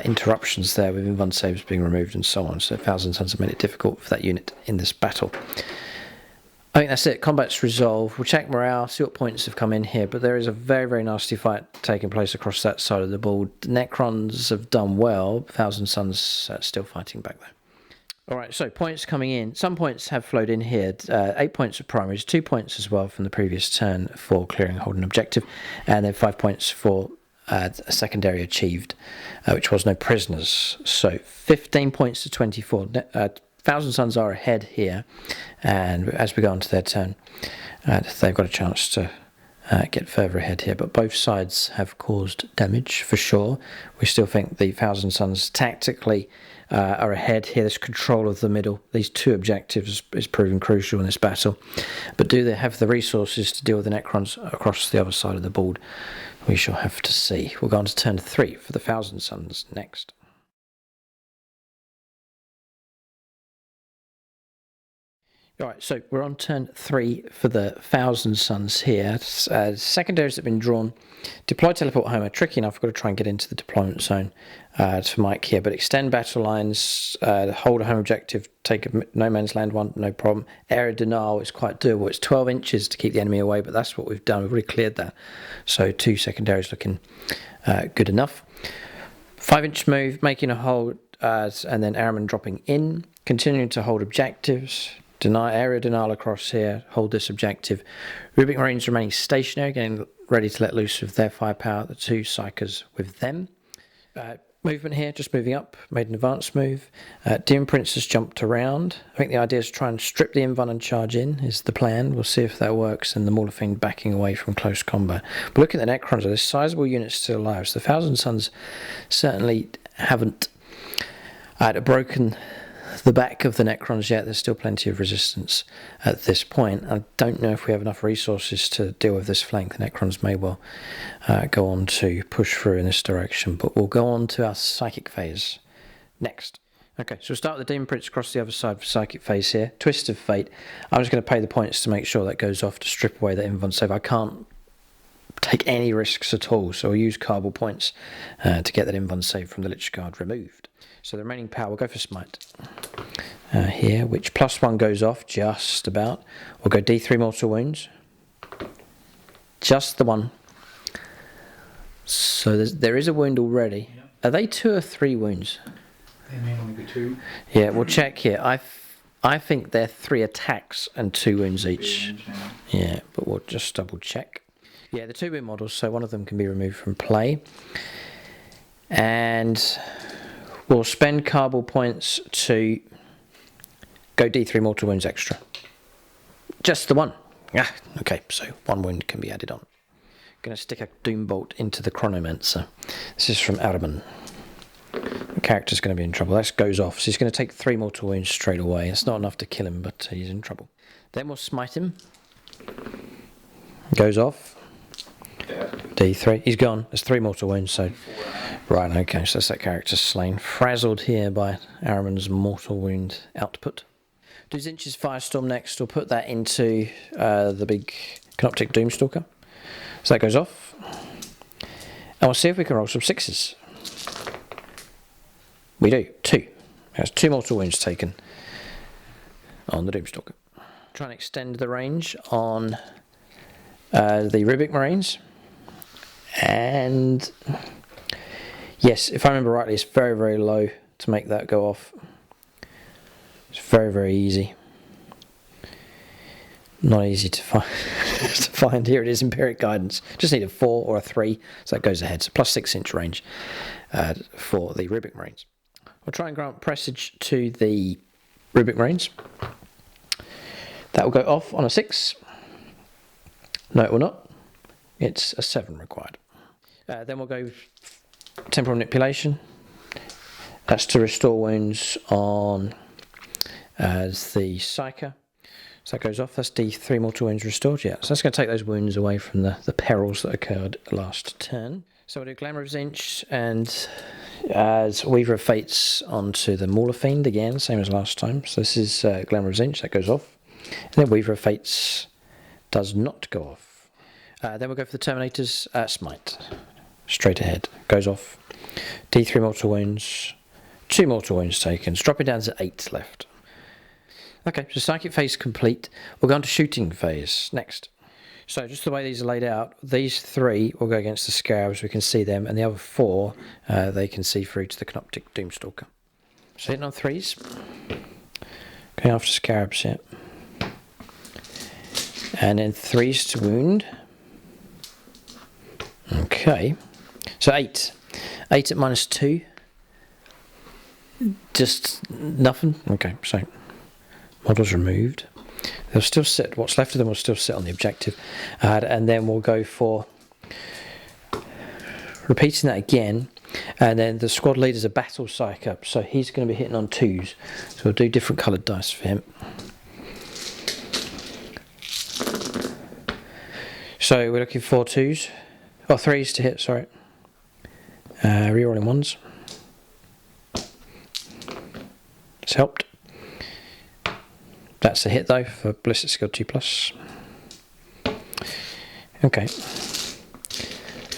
Speaker 1: interruptions there with invuln saves being removed and so on. So 1000 Suns have made it difficult for that unit in this battle. I think that's it. Combat's resolved. We'll check morale, see what points have come in here, but there is a very, very nasty fight taking place across that side of the board. The Necrons have done well. 1000 Suns still fighting back there. Alright, so points coming in. Some points have flowed in here. 8 points of primaries, 2 points as well from the previous turn for clearing and holding objective, and then 5 points for a secondary achieved, which was no prisoners. So 15 points to 24. 1000 Suns are ahead here, and as we go on to their turn, they've got a chance to get further ahead here, but both sides have caused damage for sure. We still think the 1000 Suns tactically are ahead here. This control of the middle, these 2 objectives is proving crucial in this battle, but do they have the resources to deal with the Necrons across the other side of the board? We shall have to see. We'll go on to turn 3 for the 1000 Suns next. Alright, so we're on turn 3 for the 1000 Suns here. Secondaries have been drawn. Deploy Teleport Homer. Tricky enough, I've got to try and get into the deployment zone for Mike here. But extend battle lines, hold a home objective, take a no man's land one, no problem. Area denial is quite doable. It's 12 inches to keep the enemy away, but that's what we've done. We've already cleared that. So 2 secondaries looking good enough. 5-inch move, making a hold, and then Airman dropping in. Continuing to hold objectives. Area denial across here, hold this objective. Rubik Marines remaining stationary, getting ready to let loose with their firepower, the 2 Psychers with them. Movement here, just moving up, made an advance move. Dim Prince has jumped around. I think the idea is to try and strip the invuln and charge in, is the plan. We'll see if that works, and the Morlefane backing away from close combat. But look at the Necrons, there's sizable units still alive, so the 1000 Suns certainly haven't broken the back of the Necrons yet. There's still plenty of resistance at this point. I don't know if we have enough resources to deal with this flank. The Necrons may well go on to push through in this direction, but we'll go on to our Psychic phase next. Okay, so we'll start with the Demon Prince across the other side for Psychic phase here. Twist of Fate. I'm just going to pay the points to make sure that goes off to strip away that invuln save. I can't take any risks at all, so I'll use Carbal points to get that invuln save from the Lich Guard removed. So the remaining power, we'll go for Smite here, which +1 goes off just about. We'll go D3 Mortal Wounds. Just the one. So there is a wound already. Are they 2 or 3 wounds?
Speaker 2: They may only be 2.
Speaker 1: Yeah, we'll check here. I think they're 3 attacks and 2 wounds each. Yeah, but we'll just double check. Yeah, the 2 wound models, so one of them can be removed from play. And we'll spend cardboard points to go D3 mortal wounds extra. Just the one. Ah, okay, so 1 wound can be added on. Going to stick a Doom Bolt into the Chronomancer. This is from Araman. The character's going to be in trouble. That goes off, so he's going to take 3 mortal wounds straight away. It's not enough to kill him, but he's in trouble. Then we'll smite him. Goes off. D3. He's gone. There's 3 mortal wounds, so... Right, okay, so that's that character slain. Frazzled here by Araman's mortal wound output. Do Zinch's Firestorm next. We'll put that into the big Canoptic Doomstalker. So that goes off. And we'll see if we can roll some 6s. We do. 2. There's 2 mortal wounds taken on the Doomstalker. Try and extend the range on the Rubik Marines. And yes, if I remember rightly, it's very, very low to make that go off. It's very, very easy. Not easy to find. To find. Here it is, Empiric Guidance. Just need a 4 or a 3, so that goes ahead. So plus 6-inch range for the Rubik Marines. We'll try and grant presage to the Rubik Marines. That will go off on a 6. No, it will not. It's a 7 required. Then we'll go Temporal Manipulation. That's to restore wounds on the Psyker. So that goes off. That's D3 mortal wounds restored. Yeah, so that's going to take those wounds away from the perils that occurred last turn. So we'll do Glamour of Zinch and as Weaver of Fates onto the Mauler Fiend again, same as last time. So this is Glamour of Zinch, that goes off. And then Weaver of Fates does not go off. Then we'll go for the Terminator's Smite. Straight ahead, goes off. D3 mortal wounds, 2 mortal wounds taken, dropping down to 8 left. Okay, so Psychic phase complete. We'll go on to Shooting phase next. So just the way these are laid out, these 3 will go against the Scarabs, we can see them, and the other 4 they can see through to the Canoptic Doomstalker. So hitting on 3s. Going after Scarabs here. And then 3s to wound. Okay. So 8. 8 at -2. Just nothing. Okay, so models removed. They'll still sit. What's left of them will still sit on the objective. And then we'll go for repeating that again. And then the squad leader's a battle psych up, so he's going to be hitting on 2s. So we'll do different coloured dice for him. So we're looking for 2s. Or 3s to hit, sorry. Rerolling 1s. It's helped. That's a hit though for Ballistic Skill 2+. Okay.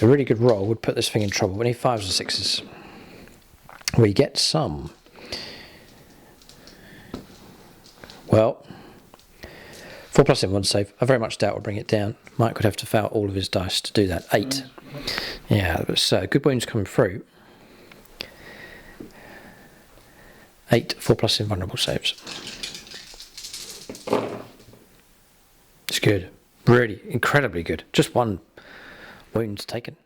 Speaker 1: A really good roll would put this thing in trouble. We need 5s and 6s. We get some. Well, 4+ in 1 save. I very much doubt we'll bring it down. Mike would have to foul all of his dice to do that. 8. Yeah, but good wounds coming through. 8 4+ invulnerable saves. It's good. Really, incredibly good. Just 1 wound taken.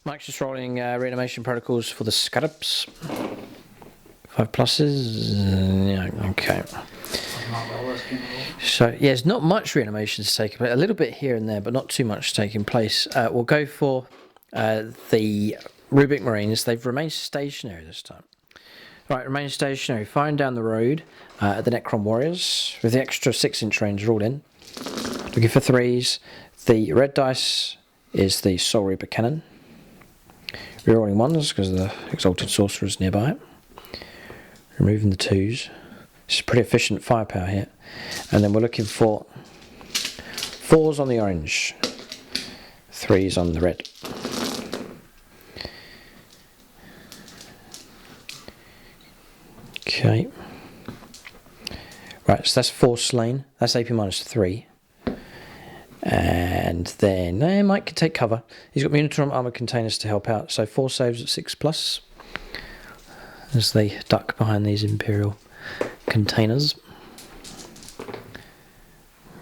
Speaker 1: Mike's just rolling reanimation protocols for the Scarabs. 5+. Yeah, okay. So, yeah, there's not much reanimations taking place. A little bit here and there, but not too much taking place. We'll go for the Rubik Marines. They've remained stationary this time. Right, remain stationary. Firing down the road at the Necron Warriors with the extra 6-inch range rolled in. Looking for 3s. The red dice is the Soul Reaper Cannon. Rerolling 1s because the Exalted Sorcerer is nearby. Removing the 2s. It's pretty efficient firepower here. And then we're looking for 4s on the orange, 3s on the red. Okay. Right, so that's 4 slain. That's AP -3. And then Mike can take cover. He's got Munitorum armor containers to help out. So 4 saves at 6+. as they duck behind these Imperial containers.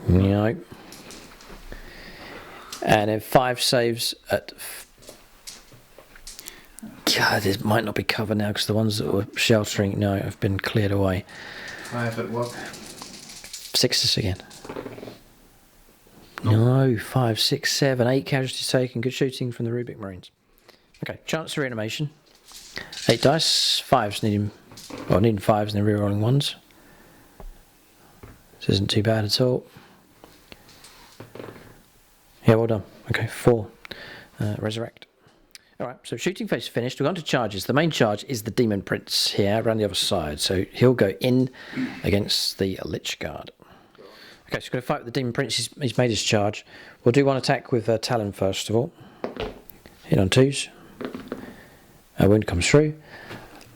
Speaker 1: No. And then 5 saves at... God, this might not be covered now because the ones that were sheltering have been cleared away.
Speaker 2: 5 at what?
Speaker 1: 6 again. No, 5, 6, 7, 8 casualties taken. Good shooting from the Rubik Marines. Okay, chance of reanimation. 8 dice, 5s needing 5s and then rerolling 1s. This isn't too bad at all. Yeah, well done. Okay, 4. Resurrect. Alright, so shooting phase finished. We're on to charges. The main charge is the Demon Prince here, around the other side. So he'll go in against the Lich Guard. Okay, so we're going to fight with the Demon Prince. He's made his charge. We'll do one attack with Talon first of all. Hit on 2s. A wound comes through.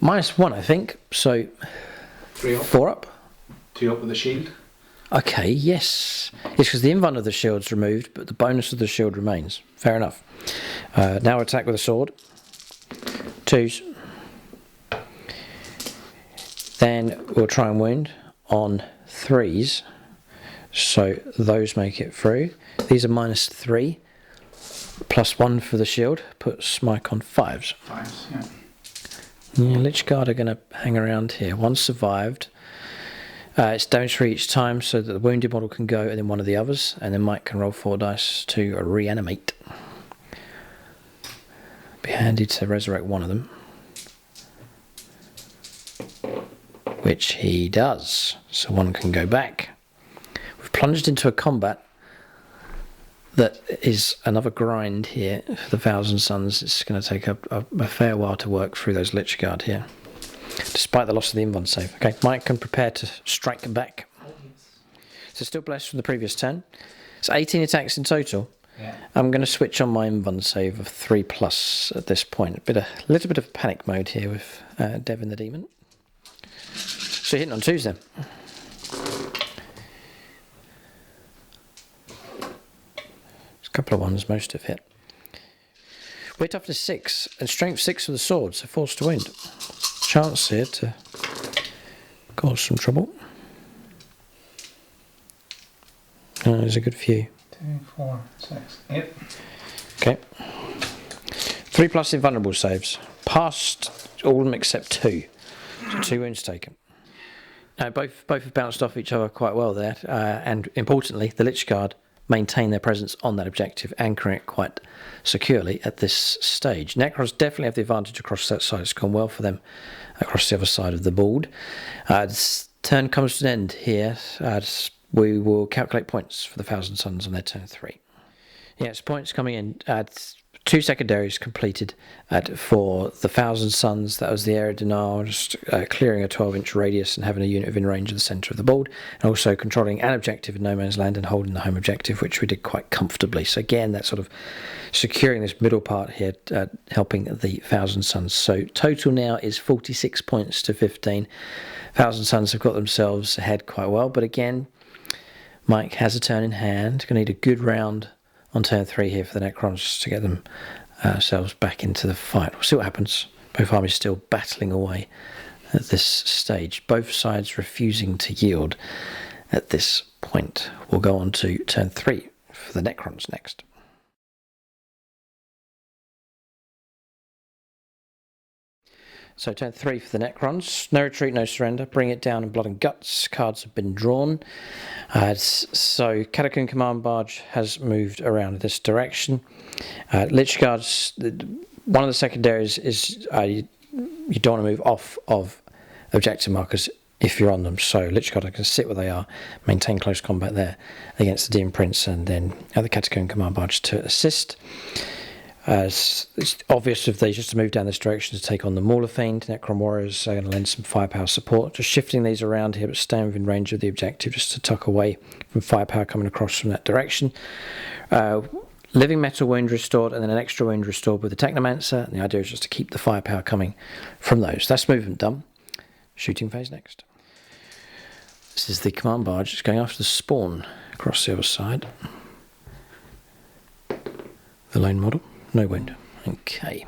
Speaker 1: -1, I think. So
Speaker 2: 3 up.
Speaker 1: 4 up.
Speaker 2: 2 up with the shield.
Speaker 1: Okay, yes. It's because the invuln of the shield's removed, but the bonus of the shield remains. Fair enough. Now attack with a sword. 2s. Then we'll try and wound on 3s. So those make it through. These are -3. +1 for the shield. Puts Mike on 5s.
Speaker 2: 5s, yeah.
Speaker 1: Yeah, Lich Guard are going to hang around here. 1 survived. It's damage for each time so that the wounded model can go and then one of the others, and then Mike can roll 4 dice to reanimate. Be handy to resurrect one of them, which he does, so one can go back. We've plunged into a combat that is another grind here for the Thousand Suns. It's going to take a fair while to work through those Lich Guard here, despite the loss of the invuln save. Okay, Mike can prepare to strike back. So still blessed from the previous turn. It's 18 attacks in total.
Speaker 2: Yeah.
Speaker 1: I'm going to switch on my invuln save of 3+ at this point. A little bit of panic mode here with Devin the Demon. So hitting on 2s then. There's a couple of 1s, most have hit. Weight toughness 6 and strength 6 for the sword, so forced to wound. Chance here to cause some trouble. Oh, there's a good few.
Speaker 2: 2, 4, 6, 8.
Speaker 1: Okay. 3+ invulnerable saves. Passed all of them except 2. So 2 wounds taken. Both have bounced off each other quite well there. And importantly, the Lich Guard maintain their presence on that objective, anchoring it quite securely at this stage. Necrons definitely have the advantage across that side. It's gone well for them across the other side of the board. This turn comes to an end here. We will calculate points for the Thousand Suns on their turn 3. Yes, points coming in. 2 secondaries completed for the Thousand Suns. That was the area denial, just clearing a 12-inch radius and having a unit within range of the centre of the board, and also controlling an objective in no man's land and holding the home objective, which we did quite comfortably. So again, that's sort of securing this middle part here, helping the Thousand Suns. So total now is 46 points to 15. Thousand Suns have got themselves ahead quite well, but again, Mike has a turn in hand. Going to need a good round on turn 3 here for the Necrons to get themselves back into the fight. We'll see what happens. Both armies still battling away at this stage. Both sides refusing to yield at this point. We'll go on to turn 3 for the Necrons next. So turn 3 for the Necrons. No retreat, no surrender. Bring it down in blood and guts. Cards have been drawn. So Catacomb Command Barge has moved around this direction. Lich Guards, one of the secondaries is you don't want to move off of objective markers if you're on them. So Lich Guard can sit where they are, maintain close combat there against the Demon Prince, and then the Catacomb Command Barge to assist. It's obvious if they just move down this direction to take on the Mauler Fiend. Necron Warriors are going to lend some firepower support. Just shifting these around here, but staying within range of the objective, just to tuck away from firepower coming across from that direction. Living Metal wound restored, and then an extra wound restored with the Technomancer. And the idea is just to keep the firepower coming from those. That's movement done. Shooting phase next. This is the Command Barge. It's going after the spawn across the other side. The lone model. No wound. Okay.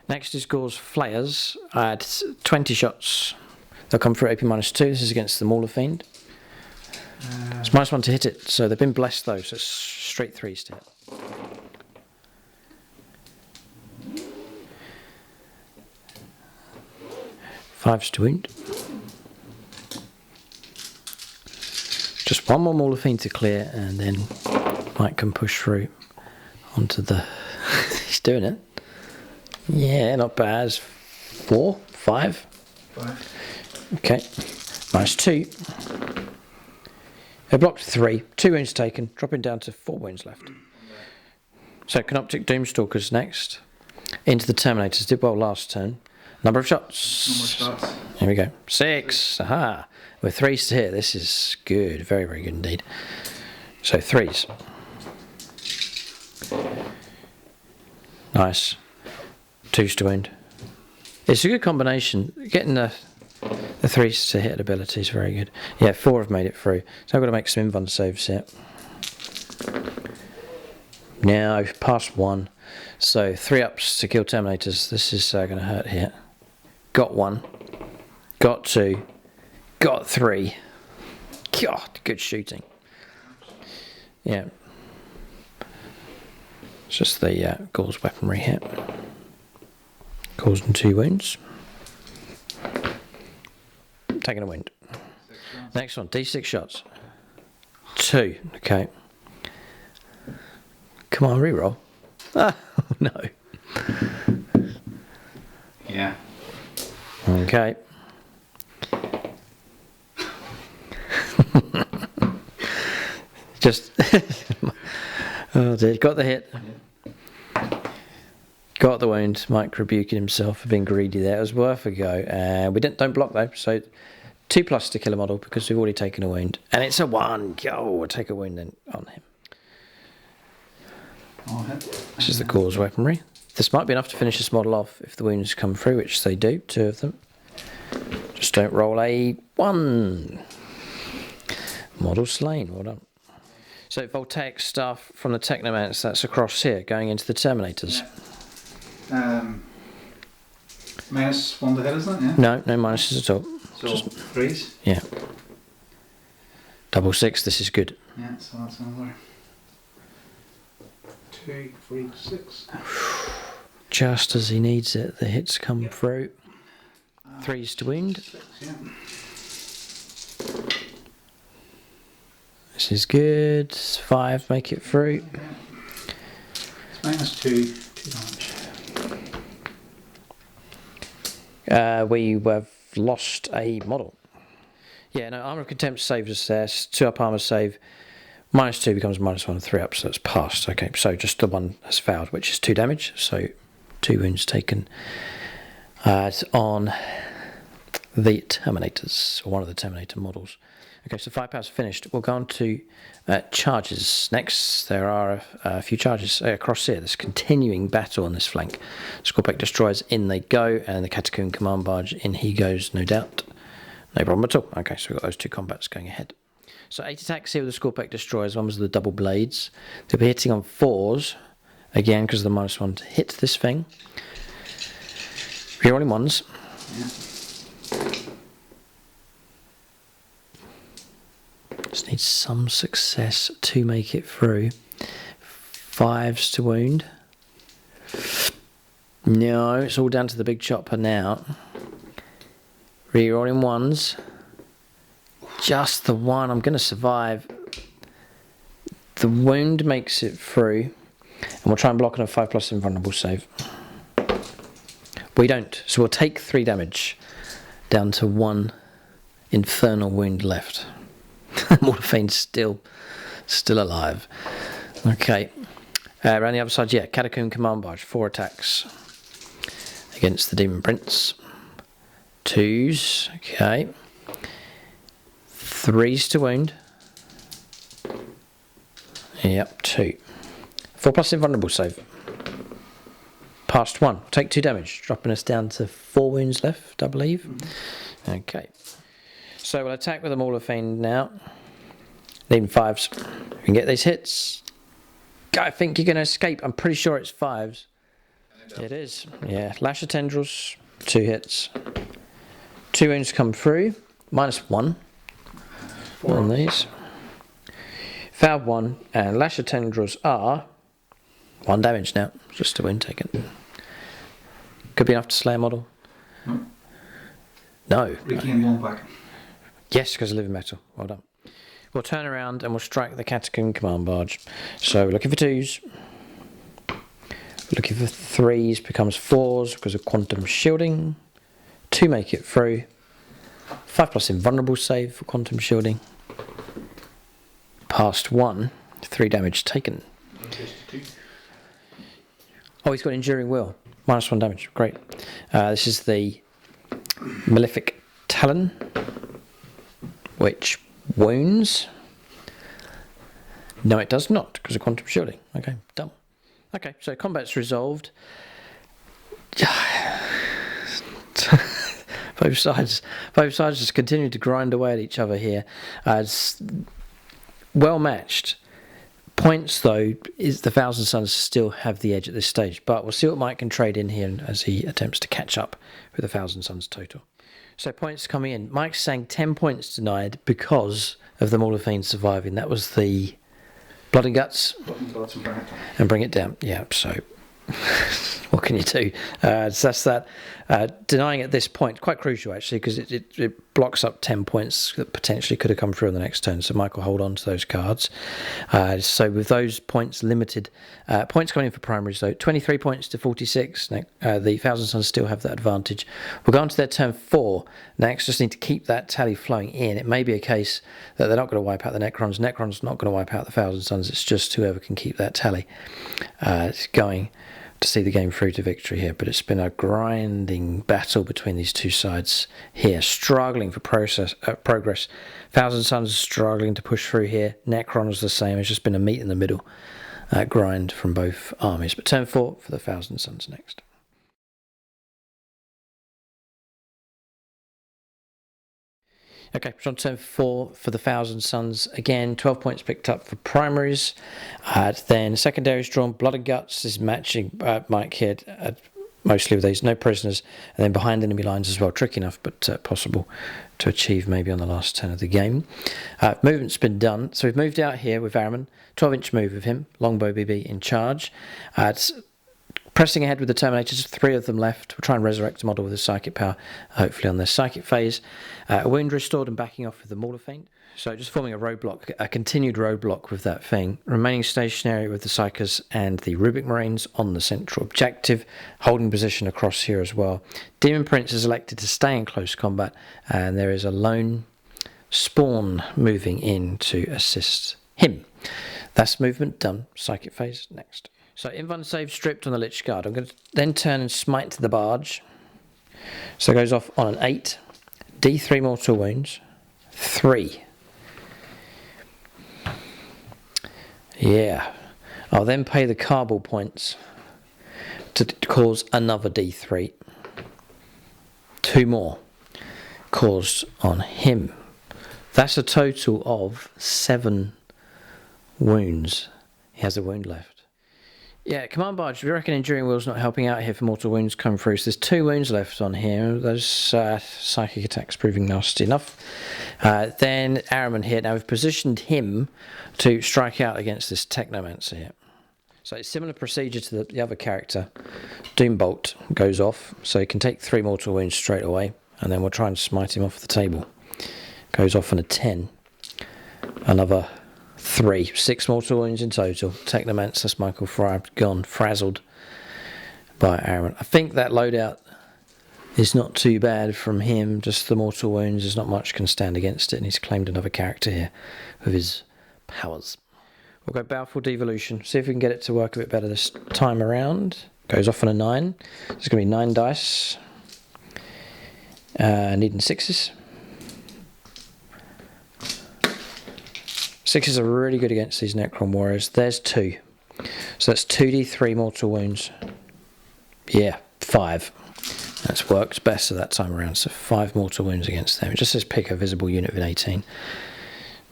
Speaker 1: Next is Gore's Flayers at 20 shots. They'll come through AP -2. This is against the Mauler Fiend. It's -1 to hit it, so they've been blessed though, so it's straight 3s to hit. Fives to wound. Just one more Mauler Fiend to clear, and then Mike can push through onto the... He's doing it. Yeah, not bad. 4, 5.
Speaker 2: 5.
Speaker 1: Okay. -2. They blocked 3. 2 wounds taken, dropping down to 4 wounds left. So Canoptic Doomstalkers next. Into the Terminators. Did well last turn. Number of shots.
Speaker 2: No more shots.
Speaker 1: Here we go. 6. Aha. With 3s to hit. This is good. Very, very good indeed. So 3s. Nice. 2s to wound. It's a good combination. Getting the 3s to hit ability is very good. Yeah, 4 have made it through. So I've got to make some invuln saves here. Now I've passed 1. So 3 ups to kill Terminators. This is going to hurt here. Got 1. Got 2. Got 3. God, good shooting. Yeah. It's just the Gore's weaponry here. Causing 2 wounds. Taking a wound. Next one, D6 shots. 2. Okay. Come on, reroll. Ah, no.
Speaker 2: Yeah.
Speaker 1: Okay. Just. Oh dear, got the hit. Got the wound. Mike rebuking himself for being greedy there. It was worth a go. We don't block though, so 2+ to kill a model because we've already taken a wound. And it's a 1. Oh, we'll take a wound then on him. This is the Gore's weaponry. This might be enough to finish this model off if the wounds come through, which they do, 2 of them. Just don't roll a 1. Model slain, well done. So Voltaic stuff from the Technomants, that's across here, going into the Terminators.
Speaker 2: Yeah. -1 to hit, isn't it? Yeah.
Speaker 1: No minuses at all.
Speaker 2: So just 3s?
Speaker 1: Yeah. 6, this is good.
Speaker 2: Yeah, so that's another 2, 3, 6.
Speaker 1: Just as he needs it, the hits come through. 3s to wound.
Speaker 2: 6, yeah.
Speaker 1: This is good. 5 make it through.
Speaker 2: Yeah. It's -2 damage.
Speaker 1: We have lost a model. Yeah, no, Armour of Contempt saves us there. 2 up armour save. -2 becomes -1, 3 up, so it's passed. Okay, so just the 1 has failed, which is 2 damage. So 2 wounds taken on the Terminators, or one of the Terminator models. Okay, so 5 powers finished. We'll go on to charges. Next, there are a few charges across here. There's continuing battle on this flank. Scorpic Destroyers, in they go, and the Catacomb Command Barge, in he goes, no doubt. No problem at all. Okay, so we've got those 2 combats going ahead. So 8 attacks here with the Scorpic Destroyers. One was the double blades. They'll be hitting on 4s, again, because of the -1 to hit this thing. Rerolling 1s.
Speaker 2: Yeah.
Speaker 1: Just need some success to make it through. 5s to wound. No, it's all down to the big chopper now. Rerolling 1s. Just the 1. I'm going to survive. The wound makes it through. And we'll try and block on a 5+ invulnerable save. We don't. So we'll take 3 damage. Down to 1 infernal wound left. Mortaphine's still alive. Okay. Around the other side, yeah, Catacomb Command Barge, 4 attacks against the Demon Prince. 2s, okay. 3s to wound. Yep, 2. 4+ invulnerable save. Passed 1. Take 2 damage, dropping us down to 4 wounds left, I believe. Okay. So we'll attack with the Mauler Fiend now. Needing 5s. We can get these hits. I think you're going to escape. I'm pretty sure it's 5s. It is, yeah. Lasher Tendrils, 2 hits. 2 wounds come through, -1 on these. Fouled 1, and Lasher Tendrils are 1 damage now, just a wound taken. Could be enough to slay a model. No.
Speaker 2: Regain 1 back.
Speaker 1: Yes, because of living metal. Well done. We'll turn around and we'll strike the Catacomb Command Barge. So we're looking for 2s. Looking for 3s becomes 4s because of quantum shielding. 2 make it through. 5+ invulnerable save for quantum shielding. Passed 1. 3 damage taken. Oh, he's got Enduring Will. -1 damage. Great. This is the Malefic Talon, which wounds. No, it does not, because of quantum shielding. Okay, done. Okay, so combat's resolved. Both sides just continue to grind away at each other here. It's well matched. Points, though, is the Thousand Suns still have the edge at this stage, but we'll see what Mike can trade in here as he attempts to catch up with the Thousand Suns total. So points coming in. Mike's saying 10 points denied because of the Maul of Fiends surviving. That was the Blood and Guts. And bring it down. Yeah, so what can you do? So that's that. Denying at this point, quite crucial actually, because it blocks up 10 points that potentially could have come through on the next turn. So Mike will hold on to those cards. So with those points limited, points coming in for primaries though, 23 points to 46. The Thousand Suns still have that advantage. We'll go on to their turn 4 next. Just need to keep that tally flowing in. It may be a case that they're not going to wipe out the Necrons. Necrons not going to wipe out the Thousand Suns. It's just whoever can keep that tally. It's going to see the game through to victory here, but it's been a grinding battle between these two sides here, struggling for progress. Thousand Suns struggling to push through here. Necron's the same. It's just been a meet in the middle grind from both armies. But turn 4 for the Thousand Suns next. Okay, so on turn 4 for the Thousand Suns. Again, 12 points picked up for primaries. Then secondaries drawn. Blood and Guts is matching Mike here, mostly with these. No prisoners. And then behind enemy lines as well. Tricky enough, but possible to achieve maybe on the last turn of the game. Movement's been done. So we've moved out here with Araman. 12-inch move with him. Longbow BB in charge. It's pressing ahead with the Terminators, 3 of them left. We'll try and resurrect a model with a psychic power, hopefully on their psychic phase. A wound restored and backing off with the Maul of Fiend. So just forming a roadblock, a continued roadblock with that thing. Remaining stationary with the Psychers and the Rubik Marines on the central objective. Holding position across here as well. Demon Prince is elected to stay in close combat. And there is a lone Spawn moving in to assist him. That's movement done. Psychic phase next. So Invuln save stripped on the Lich Guard. I'm going to then turn and smite to the barge. So it goes off on an 8. D3 mortal wounds. 3. Yeah. I'll then pay the Carball points to cause another D3. 2 more caused on him. That's a total of 7 wounds. He has a wound left. Yeah, Command Barge, we reckon Enduring Will's not helping out here for mortal wounds come through. So there's 2 wounds left on here. Those psychic attacks proving nasty enough. Then Araman here. Now we've positioned him to strike out against this Technomancer here. So it's similar procedure to the other character. Doombolt goes off, so he can take 3 mortal wounds straight away. And then we'll try and smite him off the table. Goes off on a 10. Another 3, 6 mortal wounds in total. Technomancer, Michael Fry, gone, frazzled by Araman. I think that loadout is not too bad from him. Just the mortal wounds, there's not much can stand against it, and he's claimed another character here with his powers. We'll go Baleful Devolution, see if we can get it to work a bit better this time around. Goes off on a 9. There's going to be 9 dice. Needing 6s. 6s are really good against these Necron warriors. There's 2. So that's 2d3 mortal wounds. Yeah, 5. That's worked better that time around. So 5 mortal wounds against them. It just says pick a visible unit within 18.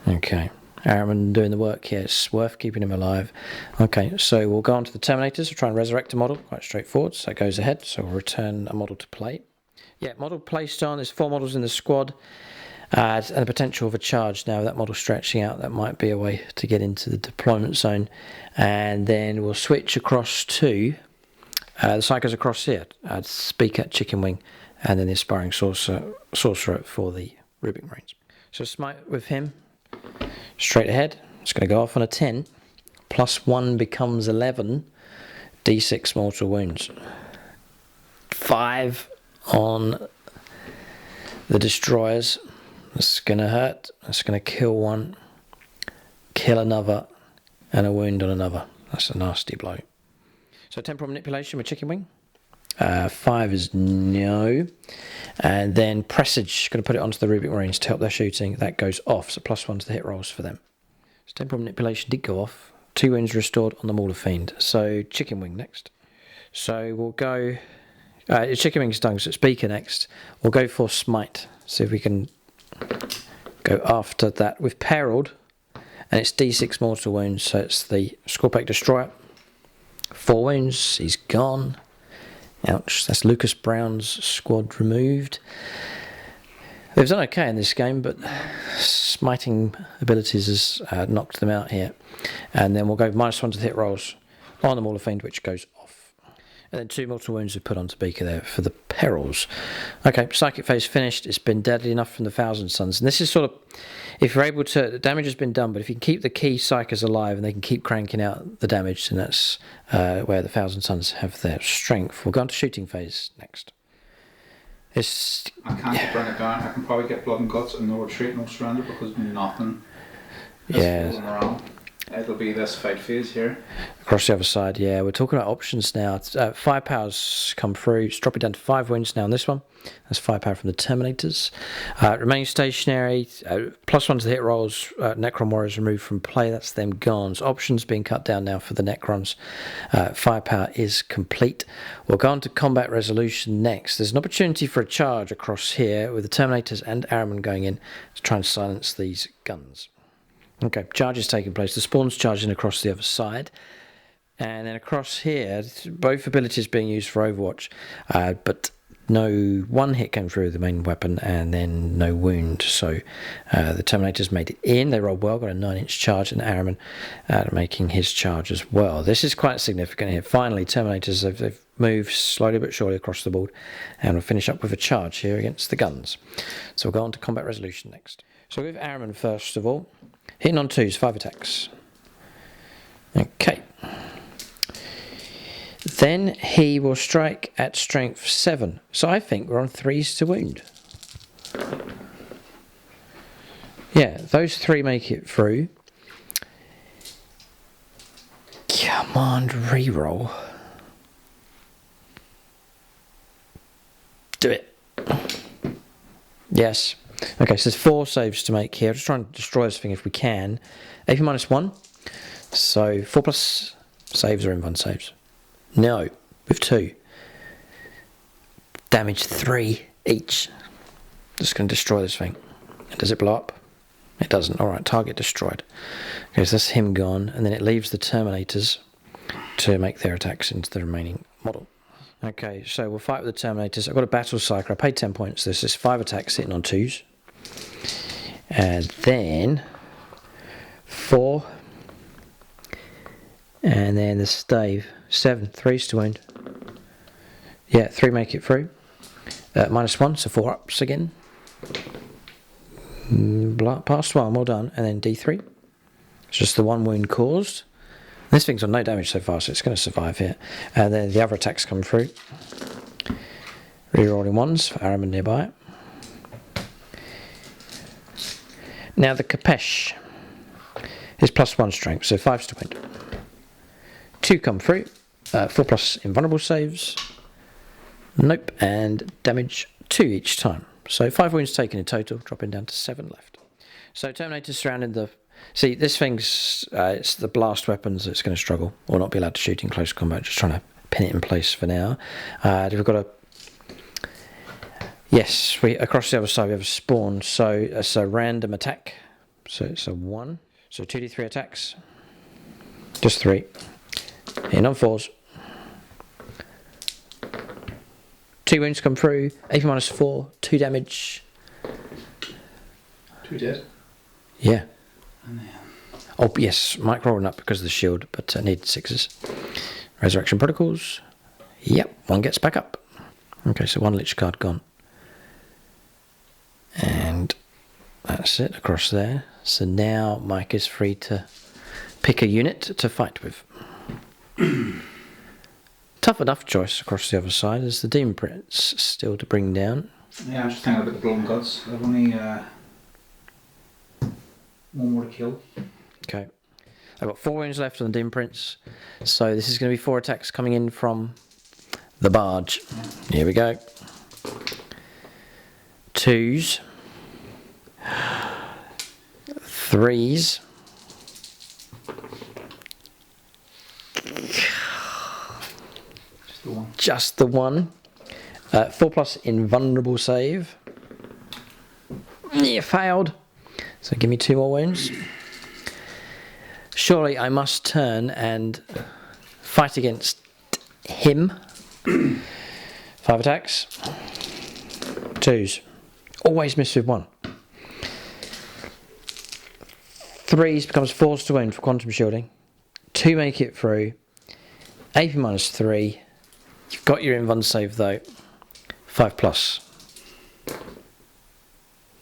Speaker 1: Okay. Araman doing the work here. It's worth keeping him alive. Okay, so we'll go on to the Terminators. We'll try and resurrect a model. Quite straightforward. So it goes ahead. So we'll return a model to play. Yeah, model placed on. There's 4 models in the squad. And the potential of a charge now. That model stretching out, that might be a way to get into the deployment zone. And then we'll switch across to the Psychos across here. Speaker, Chicken Wing, and then the Aspiring Sorcerer for the Rubik Marines. So smite with him. Straight ahead. It's going to go off on a 10. +1 becomes 11. D6 mortal wounds. 5 on the destroyers. That's going to hurt. That's going to kill one, kill another, and a wound on another. That's a nasty blow. So temporal manipulation with Chicken Wing. 5 is no. And then Presage, going to put it onto the Rubik Marines to help their shooting. That goes off, so +1 to the hit rolls for them. So temporal manipulation did go off. 2 wounds restored on the Mauler Fiend. So Chicken Wing next. So we'll go... Chicken Wing's done, so Speaker next. We'll go for Smite. See if we can go after that with Perilled. And it's D6 mortal wounds, so it's the Scorpec Destroyer. 4 wounds, he's gone. Ouch, that's Lucas Brown's squad removed. They've done okay in this game, but smiting abilities has knocked them out here. And then we'll go -1 to the hit rolls on the Mauler Fiend, which goes off. And then 2 mortal wounds are put onto Beaker there for the perils. Okay, Psychic phase finished. It's been deadly enough from the Thousand Suns. And this is sort of, if you're able to, the damage has been done, but if you can keep the key Psychers alive and they can keep cranking out the damage, then that's where the Thousand Suns have their strength. We'll go on to shooting phase next.
Speaker 2: I can't bring it down. I can probably get Blood and Guts and no retreat, no surrender because nothing is fooling around. It'll be this fight phase here. Across the other side, yeah. We're talking about options now. 5 powers come through. It's dropping down to 5 wounds now on this one. That's 5 power from the Terminators. Remaining stationary. +1 to the hit rolls. Necron Warriors removed from play. That's them gone. So options being cut down now for the Necrons. Firepower is complete. We'll go on to combat resolution next. There's an opportunity for a charge across here with the Terminators and Araman going in to try and silence these guns. Okay, charge is taking place. The spawn's charging across the other side. And then across here, both abilities being used for Overwatch. But no 1 hit came through the main weapon and then no wound. So the Terminators made it in. They rolled well, got a 9-inch charge, and Araman making his charge as well. This is quite significant here. Finally, Terminators have moved slowly but surely across the board. And we'll finish up with a charge here against the guns. So we'll go on to combat resolution next. So with Araman first of all. Hitting on 2s, 5 attacks. Okay. Then he will strike at strength 7. So I think we're on 3s to wound. Yeah, those 3 make it through. Come on, reroll. Do it. Yes. Okay, so there's 4 saves to make here. Just try and destroy this thing if we can. AP -1. So 4+ saves or invuln saves. No, with 2. Damage 3 each. Just going to destroy this thing. Does it blow up? It doesn't. Alright, target destroyed. Okay, so that's him gone. And then it leaves the Terminators to make their attacks into the remaining model. Okay, so we'll fight with the Terminators. I've got a Battle Cycle. I paid 10 points. This is 5 attacks hitting on 2s. And then 4. And then the stave. 7. 3s to wound. Yeah, 3 make it through. -1, so 4 ups again. Past 1, well done. And then D3. It's just the 1 wound caused. This thing's on no damage so far, so it's going to survive here. And then the other attacks come through. Rerolling 1s for Araman nearby. Now the Kapesh is +1 strength, so 5s to wound. 2 come through. 4+ invulnerable saves. Nope, and damage 2 each time. So 5 wounds taken in total, dropping down to 7 left. So Terminators surrounding the... See, this thing's... it's the blast weapons that's going to struggle, or not be allowed to shoot in close combat. Just trying to pin it in place for now. We've got a... Yes, across the other side we have a spawn, so it's a random attack. So it's a 1.
Speaker 1: So 2d3 attacks. Just 3. In on 4s. 2 wounds come through. AP -4. 2 damage.
Speaker 2: 2 dead.
Speaker 1: Yeah.
Speaker 2: And then...
Speaker 1: Oh, yes. Mike rolling up because of the shield, but needed 6s. Resurrection Protocols. Yep. 1 gets back up. Okay, so 1 Lich card gone. And that's it across there. So now Mike is free to pick a unit to fight with. Tough enough choice across the other side. There's the Demon Prince still to bring down.
Speaker 2: Yeah, I'm just thinking about the Blood and Guts. I've only 1 more to kill.
Speaker 1: Okay. I've got 4 wounds left on the Demon Prince. So this is going to be 4 attacks coming in from the barge. Here we go. 2s. 3s.
Speaker 2: Just the 1.
Speaker 1: Just the 1. 4+ invulnerable save. You failed. So give me 2 more wounds. Surely I must turn and fight against him. 5 attacks. 2s. Always miss with 1. 3s becomes 4s to wound for quantum shielding. 2 make it through. AP -3. You've got your invuln save though. 5+.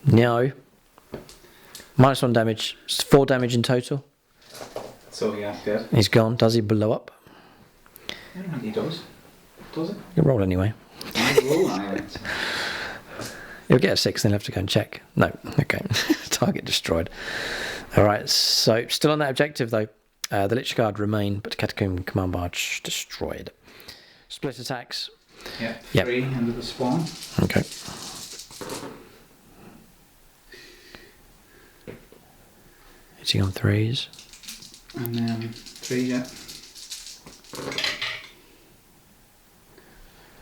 Speaker 1: No. -1 damage. It's 4 damage in total.
Speaker 2: So yeah, dead.
Speaker 1: He's gone. Does he blow up?
Speaker 2: I don't think he does. Does it?
Speaker 1: You roll anyway.
Speaker 2: Roll anyway.
Speaker 1: You'll get a 6, then you'll have to go and check. No. Okay. Target destroyed. Alright, so still on that objective though. The Lich Guard remain, but Catacomb Command Barge destroyed. Split attacks.
Speaker 2: Yeah,
Speaker 1: Yep.
Speaker 2: 3 into the spawn.
Speaker 1: Okay. Hitting on 3s.
Speaker 2: And then 3, yeah.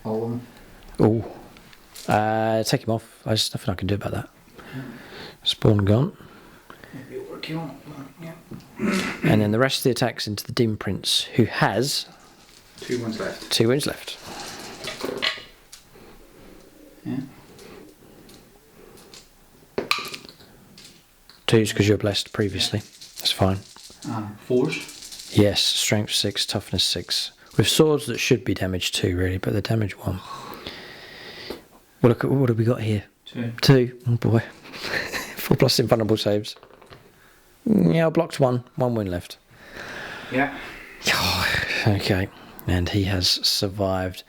Speaker 2: All of them.
Speaker 1: Oh. Take him off. There's nothing I can do about that. Spawn gone.
Speaker 2: Maybe overkill. Yeah.
Speaker 1: And then the rest of the attacks into the Demon Prince, who has
Speaker 2: 2 wounds left.
Speaker 1: 2 wounds left.
Speaker 2: Yeah.
Speaker 1: 2s because you're blessed previously. That's fine.
Speaker 2: 4s.
Speaker 1: Yes, strength 6, toughness 6. With swords that should be damage 2 really, but they're damage 1. Well, look at what have we got here?
Speaker 2: 2.
Speaker 1: 2. Oh boy. 4+ invulnerable saves. Yeah, I blocked 1. 1 wound left.
Speaker 2: Yeah.
Speaker 1: Okay. And he has survived.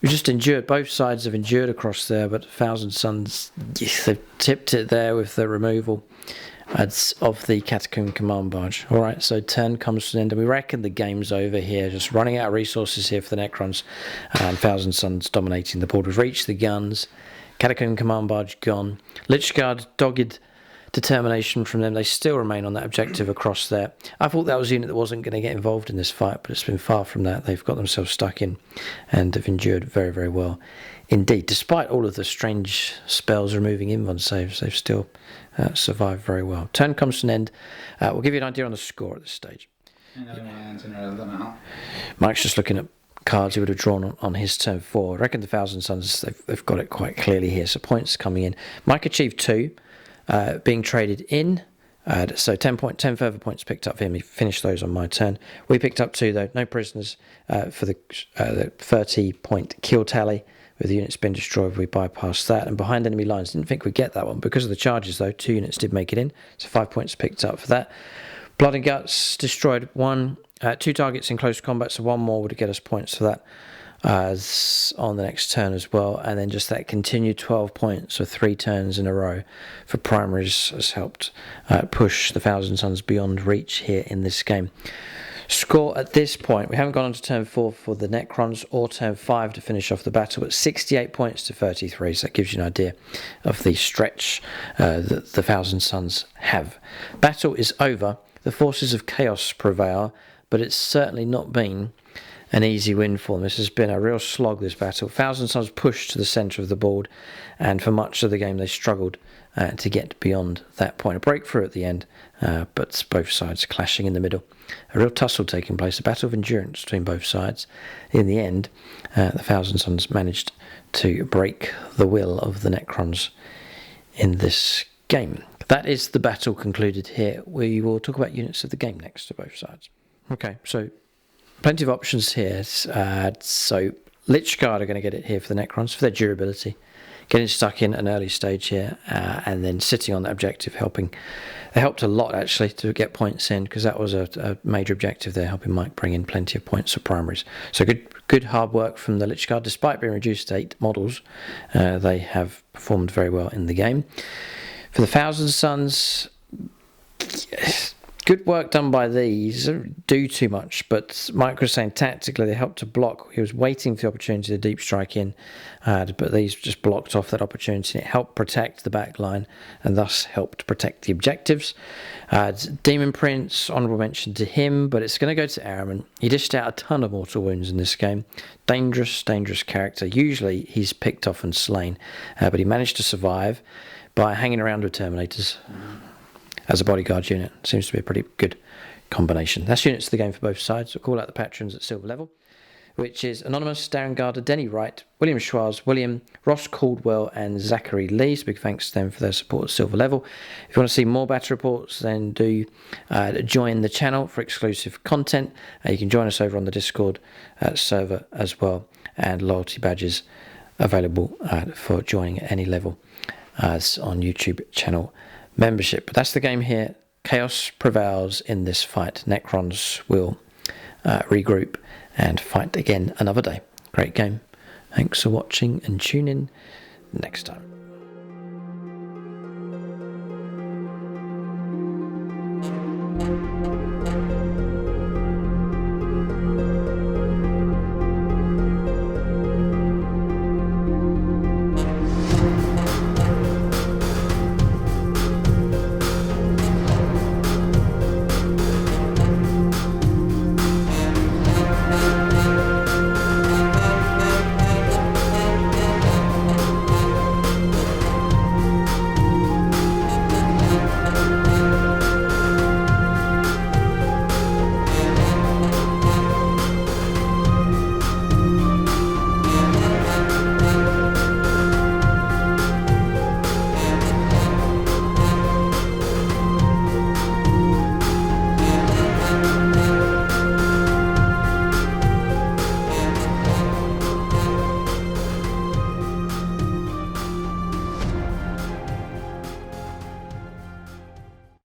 Speaker 1: We just endured. Both sides have endured across there, but 1000 Suns, yes, they've tipped it there with the removal of the Catacomb Command Barge. Alright, so turn comes to an end, and we reckon the game's over here. Just running out of resources here for the Necrons. 1000 Suns dominating the board. We've reached the guns. Catacomb Command Barge gone. Lich Guard, dogged determination from them. They still remain on that objective across there. I thought that was a unit that wasn't going to get involved in this fight, but it's been far from that. They've got themselves stuck in and have endured very, very well indeed. Despite all of the strange spells removing invuln saves, they've still survived very well. Turn comes to an end. We'll give you an idea on the score at this stage. Mike's just looking at cards he would have drawn on his turn 4. I reckon the 1000 Suns, they've got it quite clearly here. So points coming in. Mike achieved 2. Being traded in, so 10 further points picked up for him. He finished those on my turn. We picked up 2 though, no prisoners for the 30-point kill tally. With the units being destroyed, we bypassed that. And behind enemy lines, didn't think we'd get that one. Because of the charges though, 2 units did make it in, so 5 points picked up for that. Blood and Guts destroyed 1, 2 targets in close combat, so 1 more would get us points for that. On the next turn as well, and then just that continued 12 points of 3 turns in a row for primaries has helped push the 1000 Suns beyond reach here in this game. Score at this point, we haven't gone on to turn 4 for the Necrons or turn 5 to finish off the battle, but 68 points to 33, so that gives you an idea of the stretch that the 1000 Suns have. Battle is over, the forces of chaos prevail, but it's certainly not been an easy win for them. This has been a real slog, this battle. Thousand Suns pushed to the centre of the board, and for much of the game they struggled to get beyond that point. A breakthrough at the end, but both sides clashing in the middle. A real tussle taking place, a battle of endurance between both sides. In the end, the Thousand Suns managed to break the will of the Necrons in this game. That is the battle concluded here. We will talk about units of the game next to both sides. Okay, so plenty of options here. So Lich Guard are going to get it here for the Necrons for their durability. Getting stuck in an early stage here and then sitting on that objective helping. They helped a lot actually to get points in, because that was a major objective there, helping Mike bring in plenty of points for primaries. So good hard work from the Lich Guard. Despite being reduced to 8 models, they have performed very well in the game. For the Thousand Suns, good work done by these. Don't do too much, but Mike was saying tactically they helped to block. He was waiting for the opportunity to deep strike in, but these just blocked off that opportunity. It helped protect the back line and thus helped protect the objectives. Demon Prince, honourable mention to him, but it's going to go to Araman. He dished out a ton of mortal wounds in this game. Dangerous character. Usually he's picked off and slain, but he managed to survive by hanging around with Terminators as a bodyguard unit. Seems to be a pretty good combination. That's units of the game for both sides. We'll call out the patrons at silver level, which is Anonymous, Darren Garder, Denny Wright, William Schwarz, William, Ross Caldwell and Zachary Lee. So big thanks to them for their support at silver level. If you want to see more battle reports, then do join the channel for exclusive content. You can join us over on the Discord server as well, and loyalty badges available for joining at any level as on YouTube channel membership. But that's the game here. Chaos prevails in this fight. Necrons will regroup and fight again another day. Great game. Thanks for watching and tune in next time.